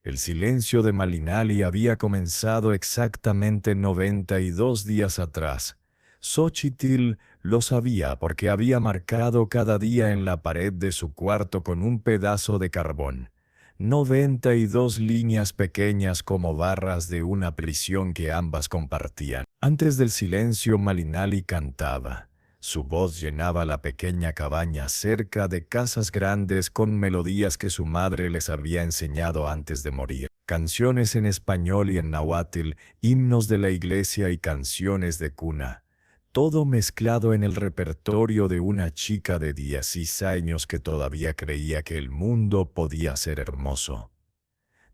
El silencio de Malinali había comenzado exactamente 92 días atrás. Xochitl lo sabía porque había marcado cada día en la pared de su cuarto con un pedazo de carbón. 92 líneas pequeñas como barras de una prisión que ambas compartían. Antes del silencio, Malinali cantaba. Su voz llenaba la pequeña cabaña cerca de casas grandes con melodías que su madre les había enseñado antes de morir. Canciones en español y en náhuatl, himnos de la iglesia y canciones de cuna. Todo mezclado en el repertorio de una chica de 16 años que todavía creía que el mundo podía ser hermoso.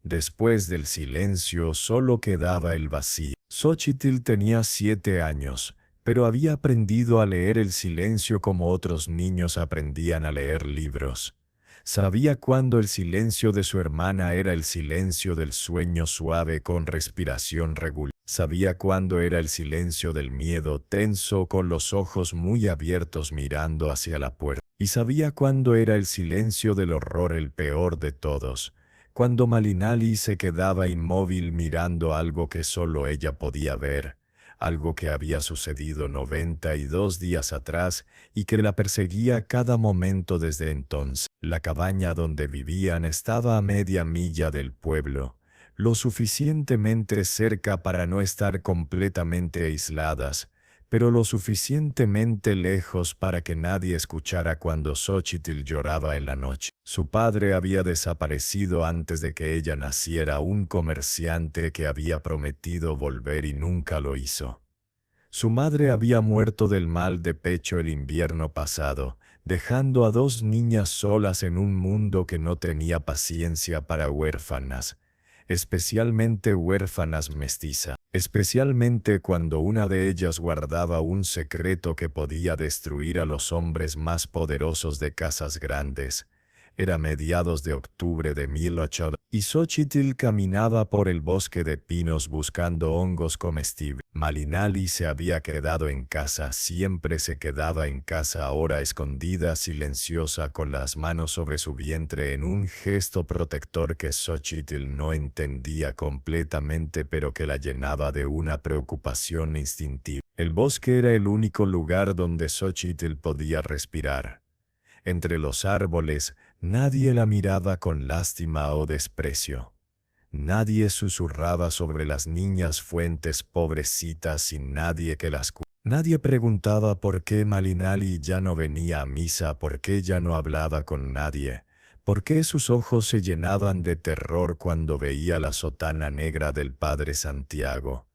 Después del silencio solo quedaba el vacío. Xochitl tenía 7 años, pero había aprendido a leer el silencio como otros niños aprendían a leer libros. Sabía cuándo el silencio de su hermana era el silencio del sueño suave con respiración regular. Sabía cuándo era el silencio del miedo tenso con los ojos muy abiertos mirando hacia la puerta. Y sabía cuándo era el silencio del horror el peor de todos, cuando Malinali se quedaba inmóvil mirando algo que solo ella podía ver, algo que había sucedido 92 días atrás y que la perseguía cada momento desde entonces. La cabaña donde vivían estaba a media milla del pueblo, lo suficientemente cerca para no estar completamente aisladas, pero lo suficientemente lejos para que nadie escuchara cuando Xochitl lloraba en la noche. Su padre había desaparecido antes de que ella naciera, un comerciante que había prometido volver y nunca lo hizo. Su madre había muerto del mal de pecho el invierno pasado, dejando a 2 niñas solas en un mundo que no tenía paciencia para huérfanas, especialmente huérfanas mestizas, especialmente cuando una de ellas guardaba un secreto que podía destruir a los hombres más poderosos de casas grandes. Era mediados de octubre de 1800 y Xochitl caminaba por el bosque de pinos buscando hongos comestibles. Malinali se había quedado en casa, siempre se quedaba en casa, ahora escondida, silenciosa, con las manos sobre su vientre en un gesto protector que Xochitl no entendía completamente pero que la llenaba de una preocupación instintiva. El bosque era el único lugar donde Xochitl podía respirar. Entre los árboles, nadie la miraba con lástima o desprecio. Nadie susurraba sobre las niñas fuentes pobrecitas sin nadie que las cuidara. Nadie preguntaba por qué Malinali ya no venía a misa, por qué ya no hablaba con nadie, por qué sus ojos se llenaban de terror cuando veía la sotana negra del Padre Santiago.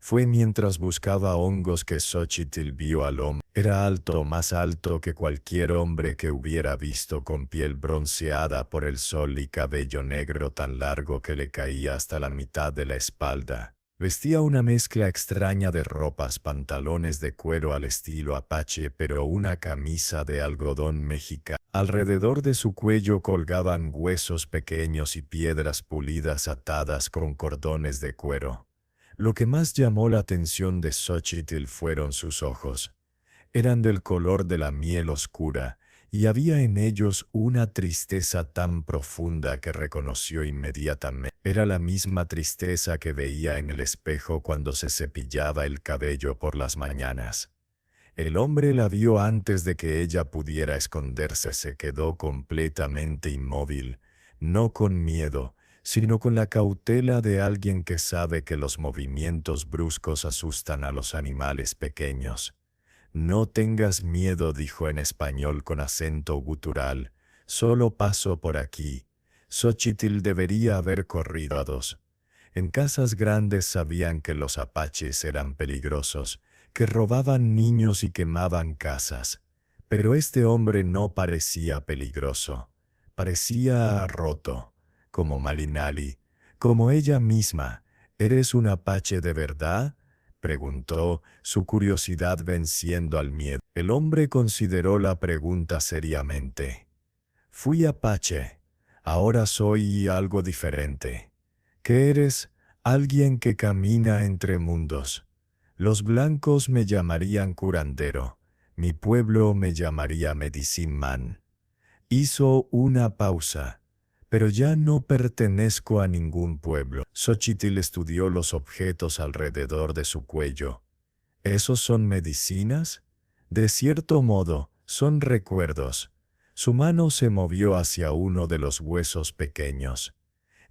Fue mientras buscaba hongos que Xochitl vio al hombre. Era alto, más alto que cualquier hombre que hubiera visto, con piel bronceada por el sol y cabello negro tan largo que le caía hasta la mitad de la espalda. Vestía una mezcla extraña de ropas, pantalones de cuero al estilo apache, pero una camisa de algodón mexicano. Alrededor de su cuello colgaban huesos pequeños y piedras pulidas atadas con cordones de cuero. Lo que más llamó la atención de Xochitl fueron sus ojos. Eran del color de la miel oscura, y había en ellos una tristeza tan profunda que reconoció inmediatamente. Era la misma tristeza que veía en el espejo cuando se cepillaba el cabello por las mañanas. El hombre la vio antes de que ella pudiera esconderse. Se quedó completamente inmóvil, no con miedo, sino con la cautela de alguien que sabe que los movimientos bruscos asustan a los animales pequeños. «No tengas miedo», dijo en español con acento gutural, «solo paso por aquí». Xochitl debería haber corrido a 2. En casas grandes sabían que los apaches eran peligrosos, que robaban niños y quemaban casas. Pero este hombre no parecía peligroso. Parecía roto, como Malinali, como ella misma. «¿Eres un apache de verdad?», preguntó, su curiosidad venciendo al miedo. El hombre consideró la pregunta seriamente. «Fui apache. Ahora soy algo diferente». «¿Qué eres?». «Alguien que camina entre mundos. Los blancos me llamarían curandero. Mi pueblo me llamaría medicine man». Hizo una pausa. pero ya no pertenezco a ningún pueblo. Xochitl estudió los objetos alrededor de su cuello. ¿Esos son medicinas? De cierto modo, son recuerdos. Su mano se movió hacia uno de los huesos pequeños.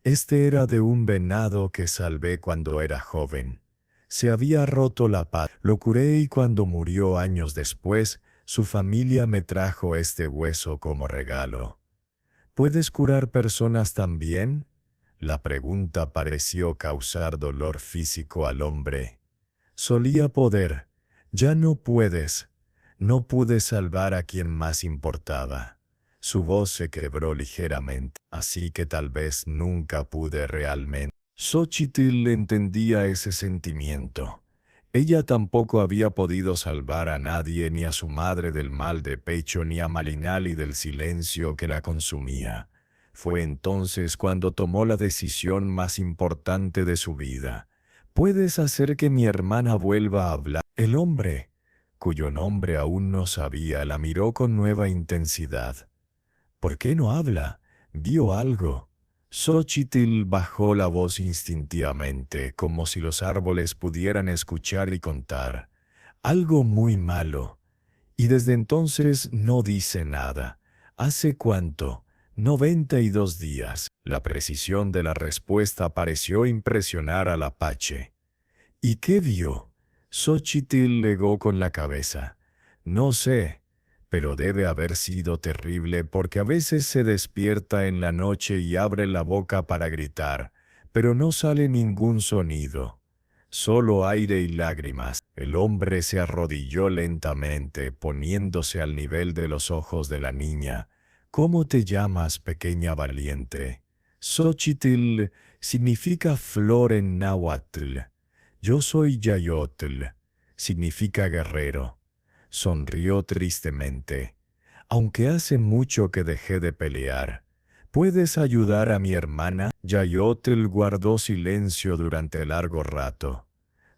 Este era de un venado que salvé cuando era joven. Se había roto la pata. Lo curé y cuando murió años después, su familia me trajo este hueso como regalo. ¿Puedes curar personas también? La pregunta pareció causar dolor físico al hombre. Solía poder. Ya no puedes. No pude salvar a quien más importaba. Su voz se quebró ligeramente, así que tal vez nunca pude realmente. Xochitl entendía ese sentimiento. Ella tampoco había podido salvar a nadie, ni a su madre del mal de pecho, ni a Malinali del silencio que la consumía. Fue entonces cuando tomó la decisión más importante de su vida. ¿Puedes hacer que mi hermana vuelva a hablar? El hombre, cuyo nombre aún no sabía, la miró con nueva intensidad. ¿Por qué no habla? ¿Vio algo? Xochitl bajó la voz instintivamente, como si los árboles pudieran escuchar y contar. Algo muy malo. Y desde entonces no dice nada. ¿Hace cuánto? 92 días. La precisión de la respuesta pareció impresionar al apache. ¿Y qué vio? Xochitl negó con la cabeza. No sé, pero debe haber sido terrible porque a veces se despierta en la noche y abre la boca para gritar, pero no sale ningún sonido. Solo aire y lágrimas. El hombre se arrodilló lentamente, poniéndose al nivel de los ojos de la niña. ¿Cómo te llamas, pequeña valiente? Xochitl significa flor en náhuatl. Yo soy Yayotl, significa guerrero. Sonrió tristemente. Aunque hace mucho que dejé de pelear, ¿puedes ayudar a mi hermana? Yayotl guardó silencio durante largo rato.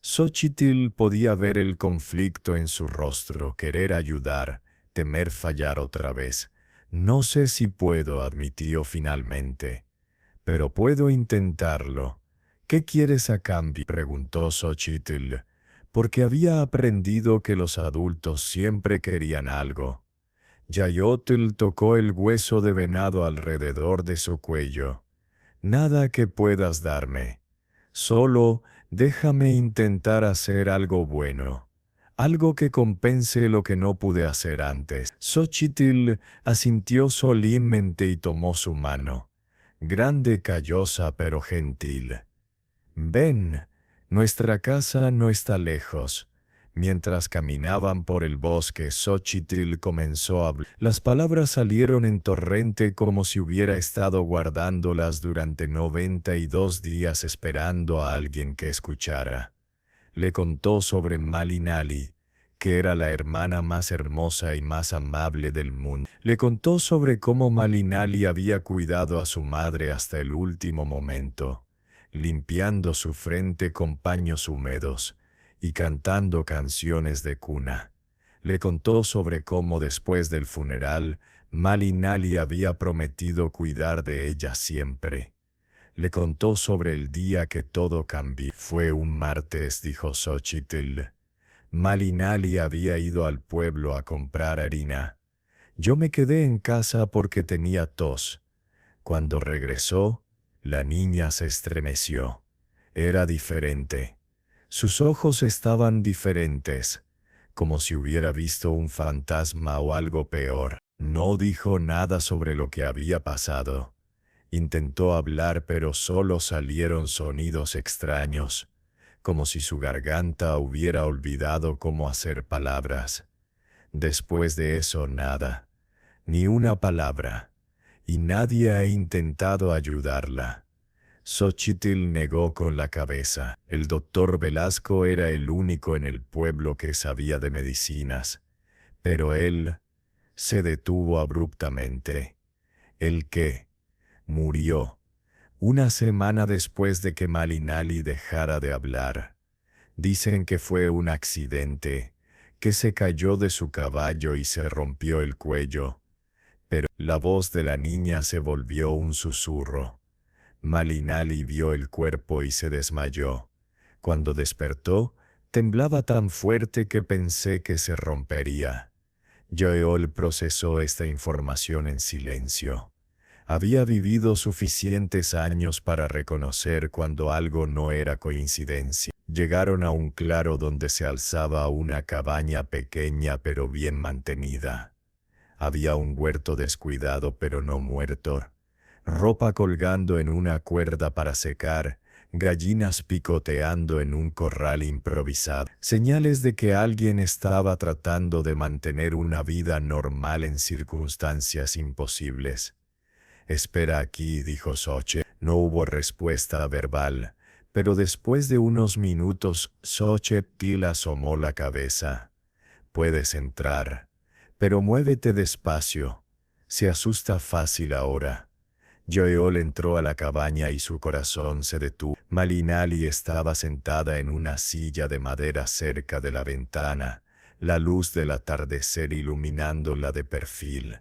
Xochitl podía ver el conflicto en su rostro, querer ayudar, temer fallar otra vez. No sé si puedo, admitió finalmente, pero puedo intentarlo. ¿Qué quieres a cambio?, preguntó Xochitl, porque había aprendido que los adultos siempre querían algo. Yayotl tocó el hueso de venado alrededor de su cuello. Nada que puedas darme. Solo déjame intentar hacer algo bueno. Algo que compense lo que no pude hacer antes. Xochitl asintió solemnemente y tomó su mano. Grande, callosa, pero gentil. Ven, nuestra casa no está lejos. Mientras caminaban por el bosque, Xochitl comenzó a hablar. Las palabras salieron en torrente como si hubiera estado guardándolas durante 92 días esperando a alguien que escuchara. Le contó sobre Malinali, que era la hermana más hermosa y más amable del mundo. Le contó sobre cómo Malinali había cuidado a su madre hasta el último momento, limpiando su frente con paños húmedos y cantando canciones de cuna. Le contó sobre cómo después del funeral, Malinali había prometido cuidar de ella siempre. Le contó sobre el día que todo cambió. Fue un martes, dijo Xochitl. Malinali había ido al pueblo a comprar harina. Yo me quedé en casa porque tenía tos. Cuando regresó, la niña se estremeció. Era diferente. Sus ojos estaban diferentes, como si hubiera visto un fantasma o algo peor. No dijo nada sobre lo que había pasado. Intentó hablar, pero solo salieron sonidos extraños, como si su garganta hubiera olvidado cómo hacer palabras. Después de eso, nada, ni una palabra, y nadie ha intentado ayudarla. Xochitl negó con la cabeza. El doctor Velasco era el único en el pueblo que sabía de medicinas, pero él se detuvo abruptamente. ¿El qué? Murió una semana después de que Malinali dejara de hablar. Dicen que fue un accidente, que se cayó de su caballo y se rompió el cuello. pero la voz de la niña se volvió un susurro. Malinali vio el cuerpo y se desmayó. Cuando despertó, temblaba tan fuerte que pensé que se rompería. Yaol procesó esta información en silencio. Había vivido suficientes años para reconocer cuando algo no era coincidencia. Llegaron a un claro donde se alzaba una cabaña pequeña pero bien mantenida. Había un huerto descuidado pero no muerto, ropa colgando en una cuerda para secar, gallinas picoteando en un corral improvisado, señales de que alguien estaba tratando de mantener una vida normal en circunstancias imposibles. «Espera aquí», dijo Xochitl. No hubo respuesta verbal, pero después de unos minutos Xochitl asomó la cabeza. «Puedes entrar, pero muévete despacio. Se asusta fácil ahora». Yaol entró a la cabaña y su corazón se detuvo. Malinali estaba sentada en una silla de madera cerca de la ventana, la luz del atardecer iluminándola de perfil.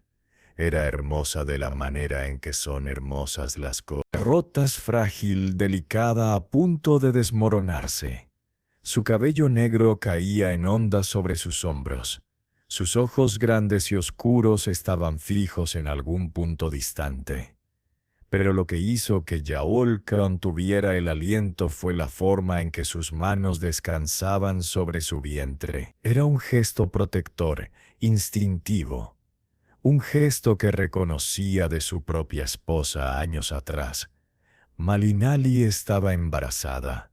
Era hermosa de la manera en que son hermosas las cosas. Rotas, frágil, delicada, a punto de desmoronarse. Su cabello negro caía en ondas sobre sus hombros. Sus ojos grandes y oscuros estaban fijos en algún punto distante. Pero lo que hizo que Yaol contuviera el aliento fue la forma en que sus manos descansaban sobre su vientre. Era un gesto protector, instintivo. Un gesto que reconocía de su propia esposa años atrás. Malinali estaba embarazada.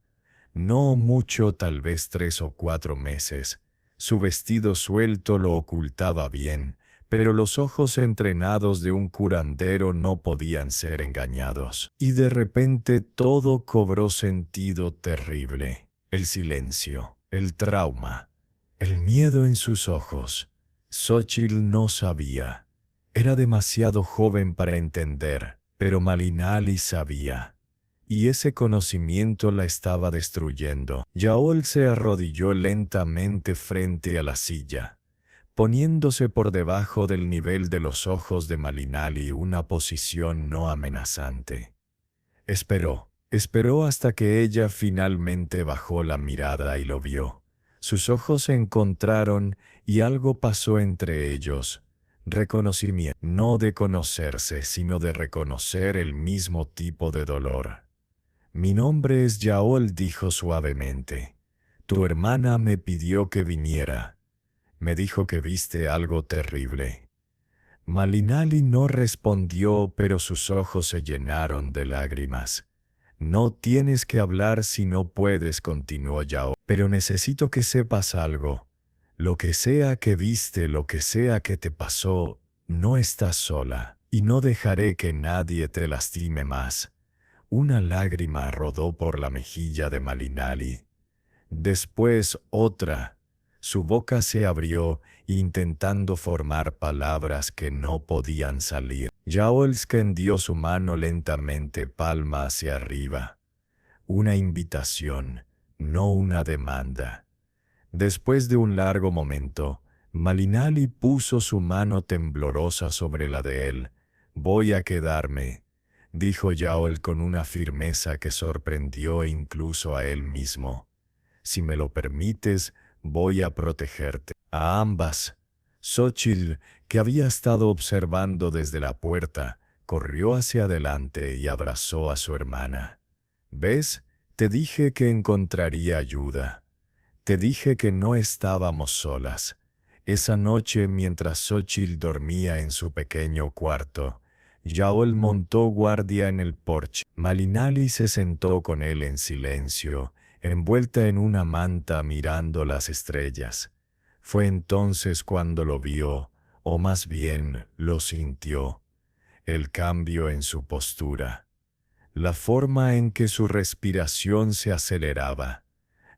No mucho, tal vez 3 o 4 meses. Su vestido suelto lo ocultaba bien, pero los ojos entrenados de un curandero no podían ser engañados. Y de repente todo cobró sentido terrible. El silencio, el trauma, el miedo en sus ojos. Xochitl no sabía. Era demasiado joven para entender, pero Malinali sabía. Y ese conocimiento la estaba destruyendo. Yaol se arrodilló lentamente frente a la silla, poniéndose por debajo del nivel de los ojos de Malinali, una posición no amenazante. Esperó hasta que ella finalmente bajó la mirada y lo vio. Sus ojos se encontraron y algo pasó entre ellos. Reconocimiento, no de conocerse, sino de reconocer el mismo tipo de dolor. «Mi nombre es Yaol», dijo suavemente. «Tu hermana me pidió que viniera. Me dijo que viste algo terrible». Malinali no respondió, pero sus ojos se llenaron de lágrimas. «No tienes que hablar si no puedes», continuó Yaol. «Pero necesito que sepas algo. Lo que sea que viste, lo que sea que te pasó, no estás sola, y no dejaré que nadie te lastime más». Una lágrima rodó por la mejilla de Malinali. Después otra. Su boca se abrió, intentando formar palabras que no podían salir. Yaol extendió su mano lentamente, palma hacia arriba. Una invitación, no una demanda. Después de un largo momento, Malinali puso su mano temblorosa sobre la de él. «Voy a quedarme», dijo Yaol con una firmeza que sorprendió incluso a él mismo. «Si me lo permites, voy a protegerte». A ambas. Xochitl, que había estado observando desde la puerta, corrió hacia adelante y abrazó a su hermana. «¿Ves? Te dije que encontraría ayuda. Te dije que no estábamos solas». Esa noche, mientras Xochitl dormía en su pequeño cuarto, Yaol montó guardia en el porche. Malinali se sentó con él en silencio, envuelta en una manta mirando las estrellas. Fue entonces cuando lo vio, o más bien lo sintió, el cambio en su postura, la forma en que su respiración se aceleraba,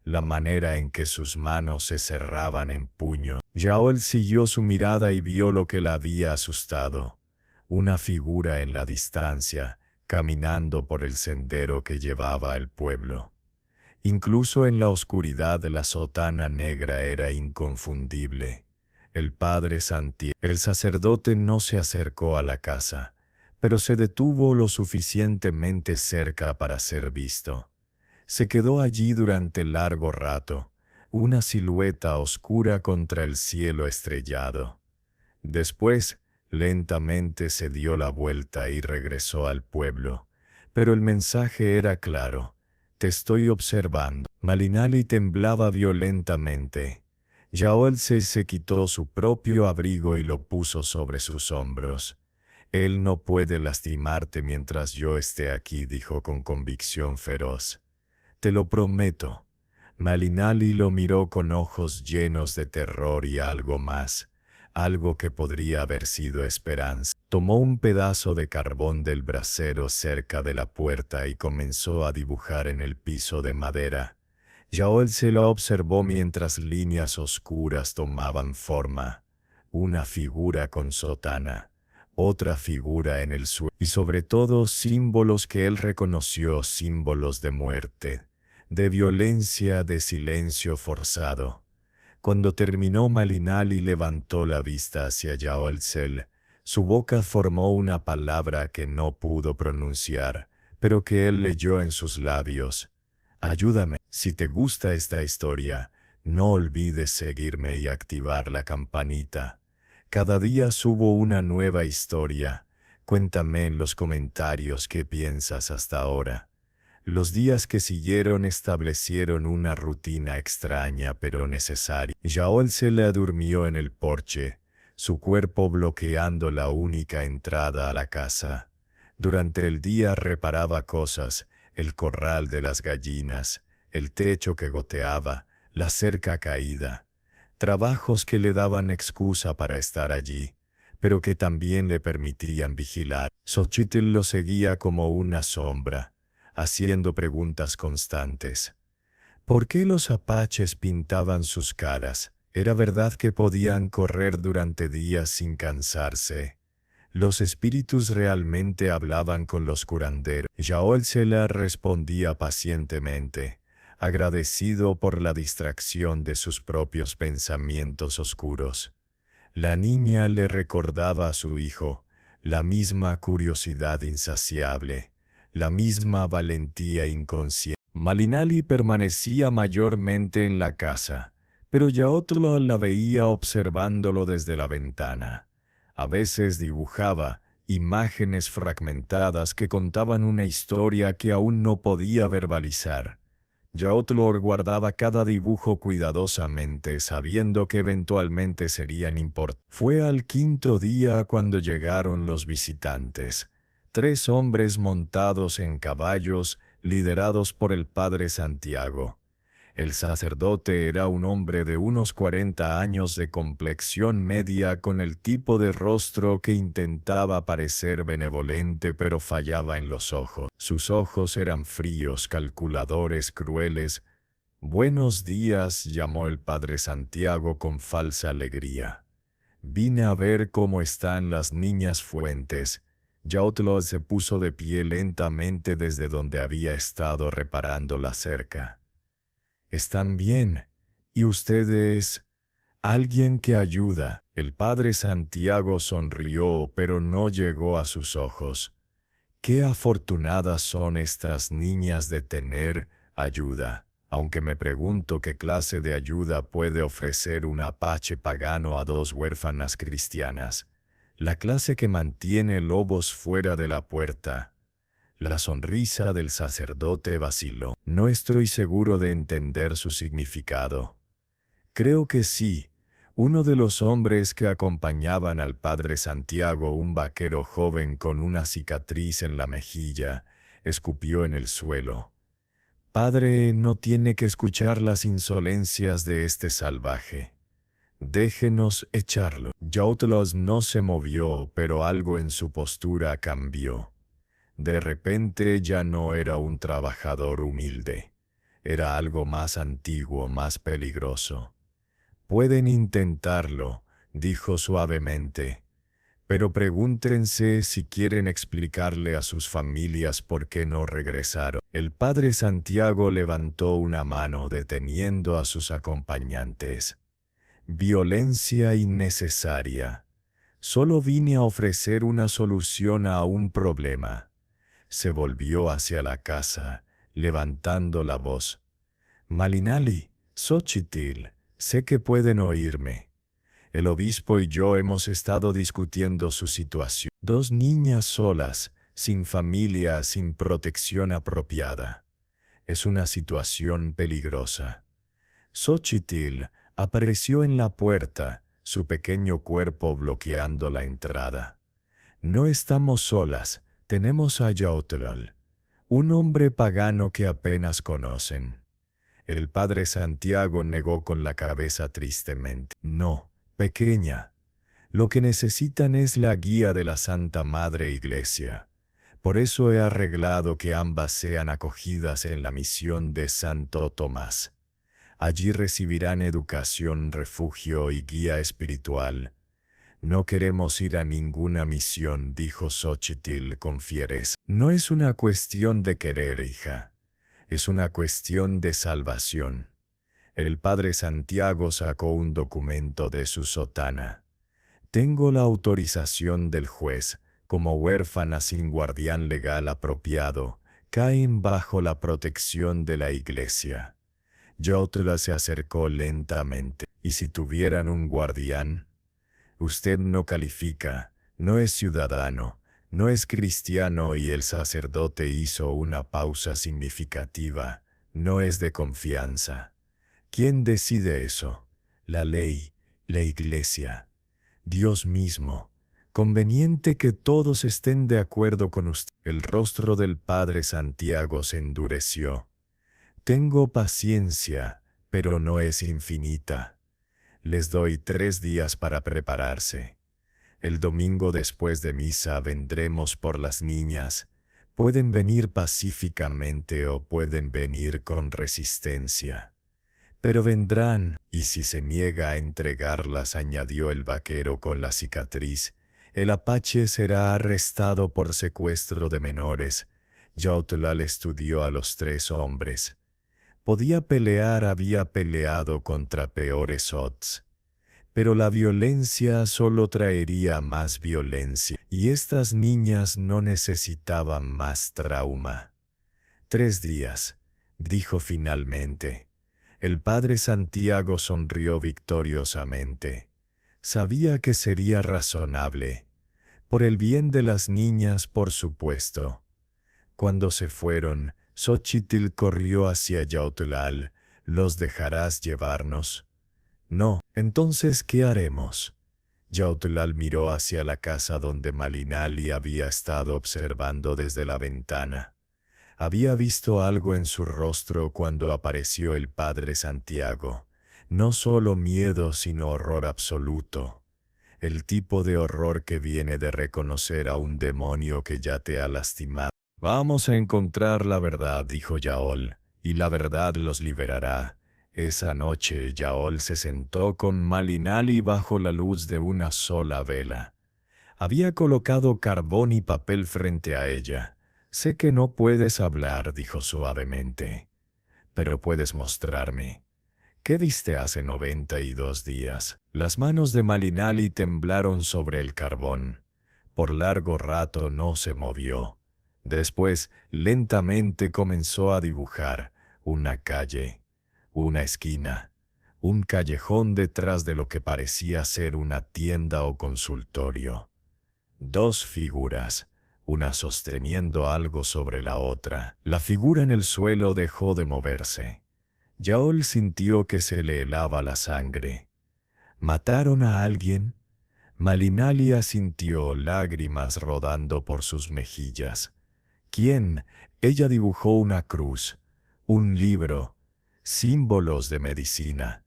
la manera en que sus manos se cerraban en puño. Yaol siguió su mirada y vio lo que la había asustado. Una figura en la distancia, caminando por el sendero que llevaba al pueblo. Incluso en la oscuridad la sotana negra era inconfundible. el padre Santiago. El sacerdote no se acercó a la casa, pero se detuvo lo suficientemente cerca para ser visto. Se quedó allí durante largo rato, una silueta oscura contra el cielo estrellado. Después, lentamente se dio la vuelta y regresó al pueblo. Pero el mensaje era claro: te estoy observando. Malinali temblaba violentamente. Yaolse se quitó su propio abrigo y lo puso sobre sus hombros. Él no puede lastimarte mientras yo esté aquí, dijo con convicción feroz. Te lo prometo. Malinali lo miró con ojos llenos de terror y algo más, algo que podría haber sido esperanza. Tomó un pedazo de carbón del brasero cerca de la puerta y comenzó a dibujar en el piso de madera. Yaol se lo observó mientras líneas oscuras tomaban forma. Una figura con sotana, otra figura en el suelo y sobre todo símbolos que él reconoció, símbolos de muerte, de violencia, de silencio forzado. Cuando terminó, Malinali levantó la vista hacia Yaolcel. Su boca formó una palabra que no pudo pronunciar, pero que él leyó en sus labios. Ayúdame. Si te gusta esta historia, no olvides seguirme y activar la campanita. Cada día subo una nueva historia. Cuéntame en los comentarios qué piensas hasta ahora. Los días que siguieron establecieron una rutina extraña pero necesaria. Yaol se le durmió en el porche, su cuerpo bloqueando la única entrada a la casa. Durante el día reparaba cosas: el corral de las gallinas, el techo que goteaba, la cerca caída. Trabajos que le daban excusa para estar allí, pero que también le permitían vigilar. Xochitl lo seguía como una sombra, haciendo preguntas constantes. ¿Por qué los apaches pintaban sus caras? ¿Era verdad que podían correr durante días sin cansarse? ¿Los espíritus realmente hablaban con los curanderos? Yaol se la respondía pacientemente, agradecido por la distracción de sus propios pensamientos oscuros. La niña le recordaba a su hijo la misma curiosidad insaciable, la misma valentía inconsciente. Malinali permanecía mayormente en la casa, pero Yaotlo la veía observándolo desde la ventana. A veces dibujaba imágenes fragmentadas que contaban una historia que aún no podía verbalizar. Yaotlo guardaba cada dibujo cuidadosamente, sabiendo que eventualmente serían importantes. Fue al quinto día cuando llegaron los visitantes. 3 hombres montados en caballos, liderados por el padre Santiago. El sacerdote era un hombre de unos 40 años, de complexión media, con el tipo de rostro que intentaba parecer benevolente pero fallaba en los ojos. Sus ojos eran fríos, calculadores, crueles. «Buenos días», llamó el padre Santiago con falsa alegría. «Vine a ver cómo están las niñas Fuentes». Yaotlo se puso de pie lentamente desde donde había estado reparando la cerca. «Están bien. ¿Y ustedes? Alguien que ayuda». El padre Santiago sonrió, pero no llegó a sus ojos. «Qué afortunadas son estas niñas de tener ayuda, aunque me pregunto qué clase de ayuda puede ofrecer un apache pagano a 2 huérfanas cristianas. La clase que mantiene lobos fuera de la puerta». La sonrisa del sacerdote vaciló. «No estoy seguro de entender su significado». «Creo que sí». Uno de los hombres que acompañaban al padre Santiago, un vaquero joven con una cicatriz en la mejilla, escupió en el suelo. «Padre, no tiene que escuchar las insolencias de este salvaje. Déjenos echarlo». Yaotlo no se movió, pero algo en su postura cambió. De repente ya no era un trabajador humilde. Era algo más antiguo, más peligroso. «Pueden intentarlo», dijo suavemente, «pero pregúntense si quieren explicarle a sus familias por qué no regresaron». El padre Santiago levantó una mano deteniendo a sus acompañantes. violencia innecesaria. Solo vine a ofrecer una solución a un problema. Se volvió hacia la casa, levantando la voz. Malinali, Xochitl, sé que pueden oírme. El obispo y yo hemos estado discutiendo su situación. Dos niñas solas, sin familia, sin protección apropiada. Es una situación peligrosa. Xochitl apareció en la puerta, su pequeño cuerpo bloqueando la entrada. No estamos solas, tenemos a Yautral, un hombre pagano que apenas conocen. El padre Santiago negó con la cabeza tristemente. No, pequeña. Lo que necesitan es la guía de la Santa Madre Iglesia. Por eso he arreglado que ambas sean acogidas en la misión de Santo Tomás. Allí recibirán educación, refugio y guía espiritual. No queremos ir a ninguna misión, dijo Xochitl con fiereza. No es una cuestión de querer, hija. Es una cuestión de salvación. El padre Santiago sacó un documento de su sotana. Tengo la autorización del juez. Como huérfanas sin guardián legal apropiado, caen bajo la protección de la Iglesia. Yautla se acercó lentamente. ¿Y si tuvieran un guardián? Usted no califica, no es ciudadano, no es cristiano, y el sacerdote hizo una pausa significativa. No es de confianza. ¿Quién decide eso? La ley, la Iglesia, Dios mismo. Conveniente que todos estén de acuerdo con usted. El rostro del padre Santiago se endureció. Tengo paciencia, pero no es infinita. Les doy 3 días para prepararse. El domingo después de misa vendremos por las niñas. Pueden venir pacíficamente o pueden venir con resistencia. Pero vendrán, y si se niega a entregarlas, añadió el vaquero con la cicatriz, el apache será arrestado por secuestro de menores. Yautla estudió a los 3 hombres. Podía pelear, había peleado contra peores odds. Pero la violencia solo traería más violencia, y estas niñas no necesitaban más trauma. 3 días, dijo finalmente. El padre Santiago sonrió victoriosamente. Sabía que sería razonable. Por el bien de las niñas, por supuesto. Cuando se fueron, Xochitl corrió hacia Yautla. ¿Los dejarás llevarnos? No. Entonces, ¿qué haremos? Yautla miró hacia la casa donde Malinali había estado observando desde la ventana. Había visto algo en su rostro cuando apareció el padre Santiago. No solo miedo, sino horror absoluto. El tipo de horror que viene de reconocer a un demonio que ya te ha lastimado. Vamos a encontrar la verdad, dijo Yaol, y la verdad los liberará. Esa noche Yaol se sentó con Malinali bajo la luz de una sola vela. Había colocado carbón y papel frente a ella. Sé que no puedes hablar, dijo suavemente, pero puedes mostrarme. ¿Qué viste hace 92 días? Las manos de Malinali temblaron sobre el carbón. Por largo rato no se movió. Después, lentamente comenzó a dibujar una calle, una esquina, un callejón detrás de lo que parecía ser una tienda o consultorio. 2 figuras, una sosteniendo algo sobre la otra. La figura en el suelo dejó de moverse. Yaol sintió que se le helaba la sangre. ¿Mataron a alguien? Malinali sintió lágrimas rodando por sus mejillas. ¿Quién? Ella dibujó una cruz, un libro, símbolos de medicina.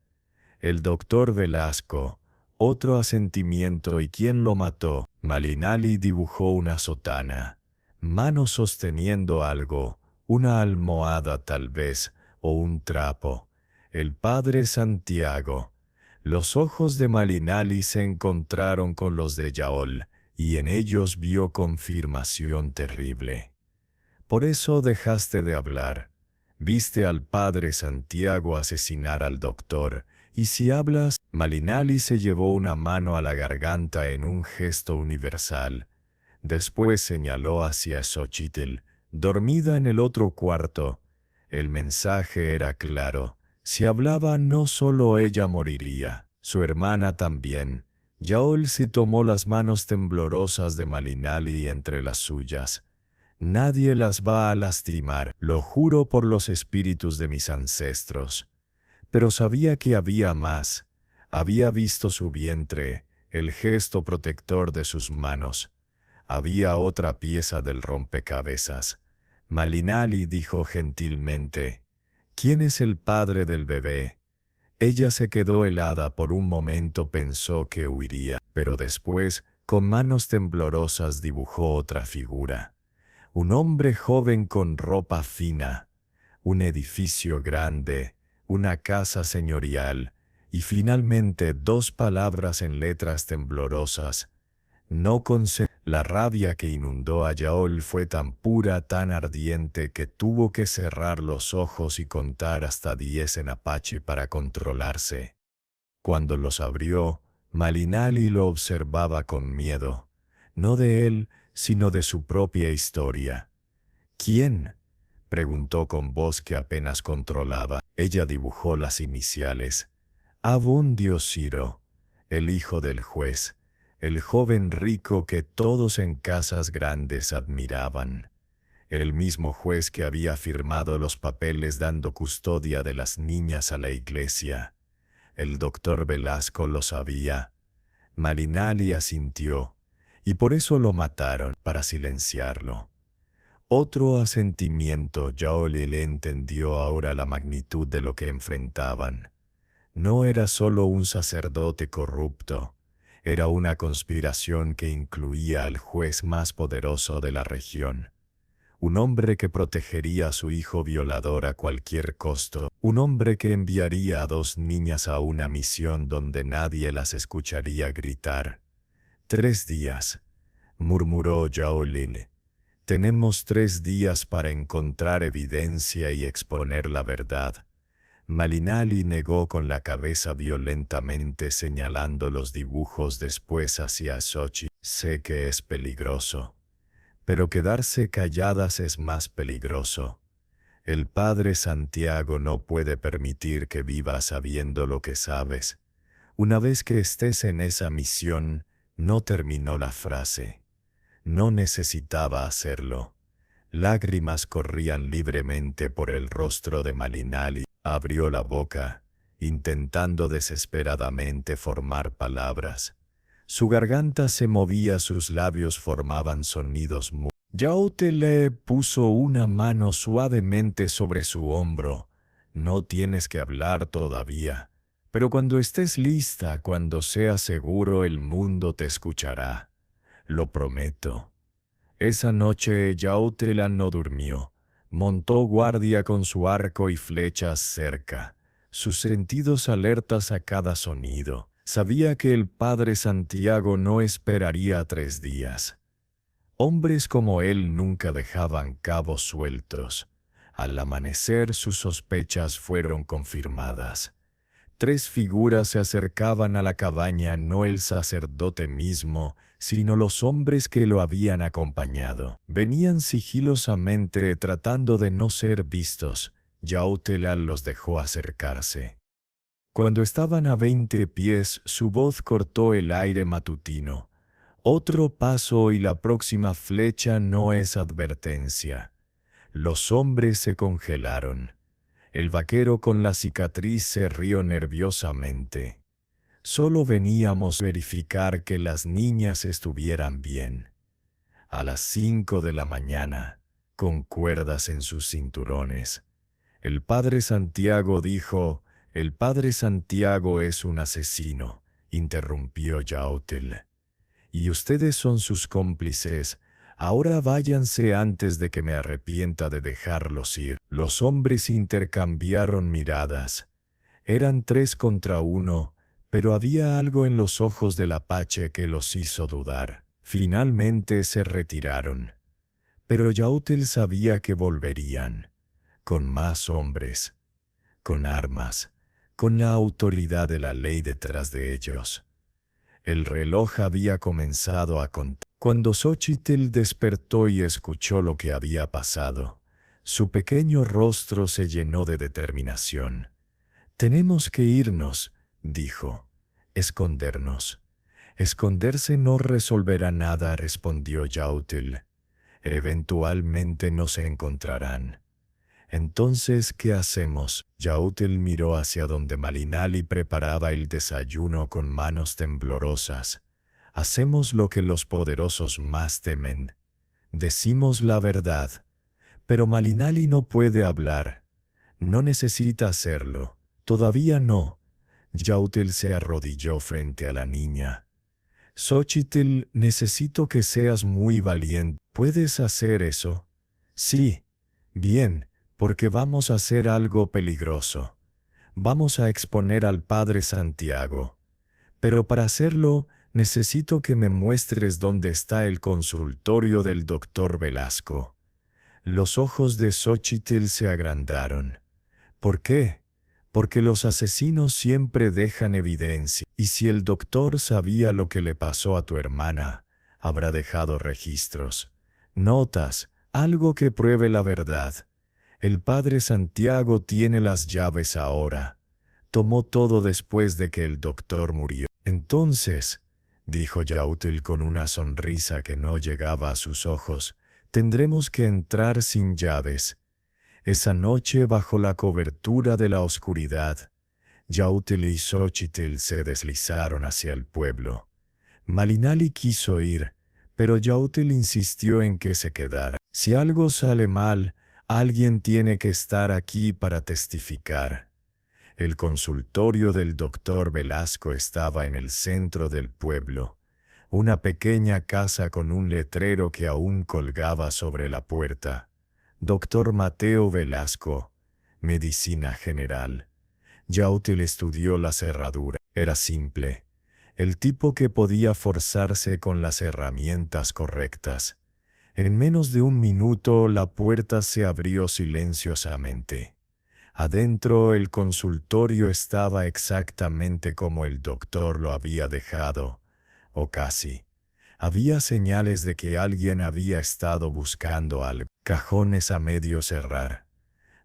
El doctor Velasco, otro asentimiento. ¿Y quién lo mató? Malinali dibujó una sotana, manos sosteniendo algo, una almohada tal vez, o un trapo. El padre Santiago. Los ojos de Malinali se encontraron con los de Yaol, y en ellos vio confirmación terrible. Por eso dejaste de hablar. Viste al padre Santiago asesinar al doctor, y si hablas, Malinali se llevó una mano a la garganta en un gesto universal. Después señaló hacia Xochitl, dormida en el otro cuarto. El mensaje era claro. Si hablaba, no solo ella moriría, su hermana también. Yaol se tomó las manos temblorosas de Malinali entre las suyas. Nadie las va a lastimar, lo juro por los espíritus de mis ancestros. Pero sabía que había más. Había visto su vientre, el gesto protector de sus manos. Había otra pieza del rompecabezas. Malinali dijo gentilmente, ¿quién es el padre del bebé? Ella se quedó helada por un momento, pensó que huiría, pero después, con manos temblorosas, dibujó otra figura. Un hombre joven con ropa fina, un edificio grande, una casa señorial, y finalmente dos palabras en letras temblorosas. No conse. La rabia que inundó a Yaol fue tan pura, tan ardiente, que tuvo que cerrar los ojos y contar hasta 10 en apache para controlarse. Cuando los abrió, Malinali lo observaba con miedo, no de él, sino de su propia historia. ¿Quién?, preguntó con voz que apenas controlaba. Ella dibujó las iniciales. Abundio Ciro, el hijo del juez, el joven rico que todos en casas grandes admiraban. El mismo juez que había firmado los papeles dando custodia de las niñas a la iglesia. El doctor Velasco lo sabía. Malinali asintió, y por eso lo mataron, para silenciarlo. Otro asentimiento. Yaoli le entendió ahora la magnitud de lo que enfrentaban. No era solo un sacerdote corrupto, era una conspiración que incluía al juez más poderoso de la región. Un hombre que protegería a su hijo violador a cualquier costo, un hombre que enviaría a 2 niñas a una misión donde nadie las escucharía gritar. 3 días, murmuró Yaolil. Tenemos 3 días para encontrar evidencia y exponer la verdad. Malinali negó con la cabeza violentamente, señalando los dibujos después hacia Xochitl. Sé que es peligroso, pero quedarse calladas es más peligroso. El padre Santiago no puede permitir que vivas sabiendo lo que sabes. Una vez que estés en esa misión, no terminó la frase. No necesitaba hacerlo. Lágrimas corrían libremente por el rostro de Malinali. Abrió la boca, intentando desesperadamente formar palabras. Su garganta se movía, sus labios formaban sonidos mudos. Yaute le puso una mano suavemente sobre su hombro. No tienes que hablar todavía, pero cuando estés lista, cuando seas seguro, el mundo te escuchará. Lo prometo. Esa noche Yautela no durmió. Montó guardia con su arco y flechas cerca, sus sentidos alertas a cada sonido. Sabía que el padre Santiago no esperaría 3 días. Hombres como él nunca dejaban cabos sueltos. Al amanecer sus sospechas fueron confirmadas. 3 figuras se acercaban a la cabaña, no el sacerdote mismo, sino los hombres que lo habían acompañado. Venían sigilosamente tratando de no ser vistos. Yautela los dejó acercarse. Cuando estaban a 20 pies, su voz cortó el aire matutino. Otro paso y la próxima flecha no es advertencia. Los hombres se congelaron. El vaquero con la cicatriz se rió nerviosamente. Solo veníamos a verificar que las niñas estuvieran bien. A las 5 de la mañana, con cuerdas en sus cinturones. El padre Santiago dijo, «El padre Santiago es un asesino», interrumpió Yautl. «Y ustedes son sus cómplices. Ahora váyanse antes de que me arrepienta de dejarlos ir». Los hombres intercambiaron miradas. Eran 3 contra 1, pero había algo en los ojos del apache que los hizo dudar. Finalmente se retiraron. Pero Yautl sabía que volverían, con más hombres, con armas, con la autoridad de la ley detrás de ellos. El reloj había comenzado a contar. Cuando Xochitl despertó y escuchó lo que había pasado, su pequeño rostro se llenó de determinación. «Tenemos que irnos», dijo. «Escondernos». «Esconderse no resolverá nada», respondió Yautl. «Eventualmente nos encontrarán». «Entonces, ¿qué hacemos?». Yautl miró hacia donde Malinali preparaba el desayuno con manos temblorosas. «Hacemos lo que los poderosos más temen. Decimos la verdad». «Pero Malinali no puede hablar». «No necesita hacerlo. Todavía no». Yautl se arrodilló frente a la niña. «Xochitl, necesito que seas muy valiente. ¿Puedes hacer eso?». «Sí». «Bien, porque vamos a hacer algo peligroso. Vamos a exponer al Padre Santiago. Pero para hacerlo, necesito que me muestres dónde está el consultorio del doctor Velasco». Los ojos de Xochitl se agrandaron. «¿Por qué?». «Porque los asesinos siempre dejan evidencia, y si el doctor sabía lo que le pasó a tu hermana, habrá dejado registros, notas, algo que pruebe la verdad. El Padre Santiago tiene las llaves ahora. Tomó todo después de que el doctor murió». «Entonces», dijo Yautl con una sonrisa que no llegaba a sus ojos, «tendremos que entrar sin llaves». Esa noche, bajo la cobertura de la oscuridad, Yautl y Xochitl se deslizaron hacia el pueblo. Malinali quiso ir, pero Yautl insistió en que se quedara. «Si algo sale mal, alguien tiene que estar aquí para testificar». El consultorio del doctor Velasco estaba en el centro del pueblo, una pequeña casa con un letrero que aún colgaba sobre la puerta. «Doctor Mateo Velasco, Medicina General». Yautl estudió la cerradura. Era simple. El tipo que podía forzarse con las herramientas correctas. En menos de un minuto la puerta se abrió silenciosamente. Adentro el consultorio estaba exactamente como el doctor lo había dejado, o casi. Había señales de que alguien había estado buscando algo. Cajones a medio cerrar.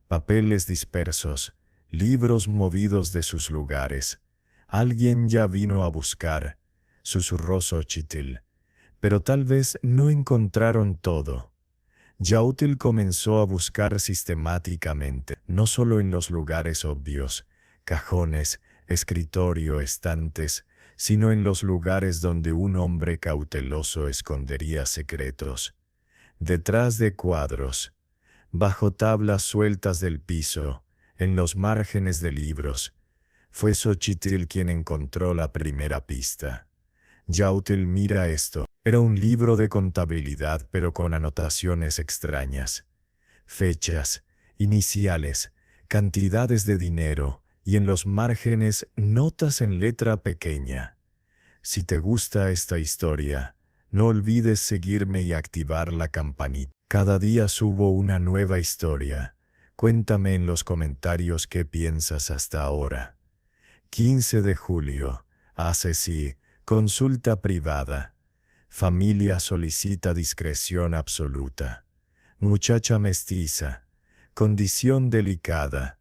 Papeles dispersos. Libros movidos de sus lugares. «Alguien ya vino a buscar», susurró Xochitl. «Pero tal vez no encontraron todo». Yautl comenzó a buscar sistemáticamente, no solo en los lugares obvios, cajones, escritorio, estantes, sino en los lugares donde un hombre cauteloso escondería secretos. Detrás de cuadros, bajo tablas sueltas del piso, en los márgenes de libros. Fue Xochitl quien encontró la primera pista. «Yautl, mira esto». Era un libro de contabilidad, pero con anotaciones extrañas. Fechas, iniciales, cantidades de dinero, y en los márgenes notas en letra pequeña. «Si te gusta esta historia, no olvides seguirme y activar la campanita. Cada día subo una nueva historia. Cuéntame en los comentarios qué piensas hasta ahora». 15 de julio. Asesí. Consulta privada. Familia solicita discreción absoluta. Muchacha mestiza. Condición delicada.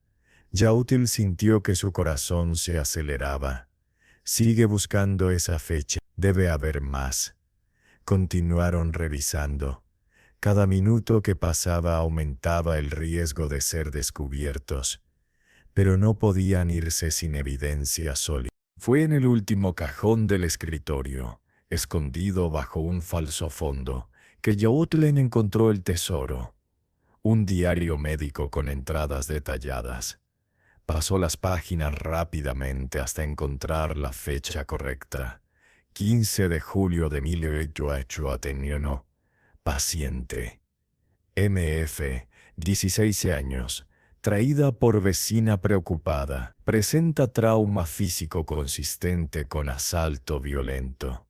Yautl sintió que su corazón se aceleraba. Sigue buscando esa fecha. Debe haber más. Continuaron revisando. Cada minuto que pasaba aumentaba el riesgo de ser descubiertos. Pero no podían irse sin evidencia sólida. Fue en el último cajón del escritorio, escondido bajo un falso fondo, que Yautl encontró el tesoro. Un diario médico con entradas detalladas. Pasó las páginas rápidamente hasta encontrar la fecha correcta. 15 de julio de 1881. Paciente. MF, 16 años. Traída por vecina preocupada. Presenta trauma físico consistente con asalto violento.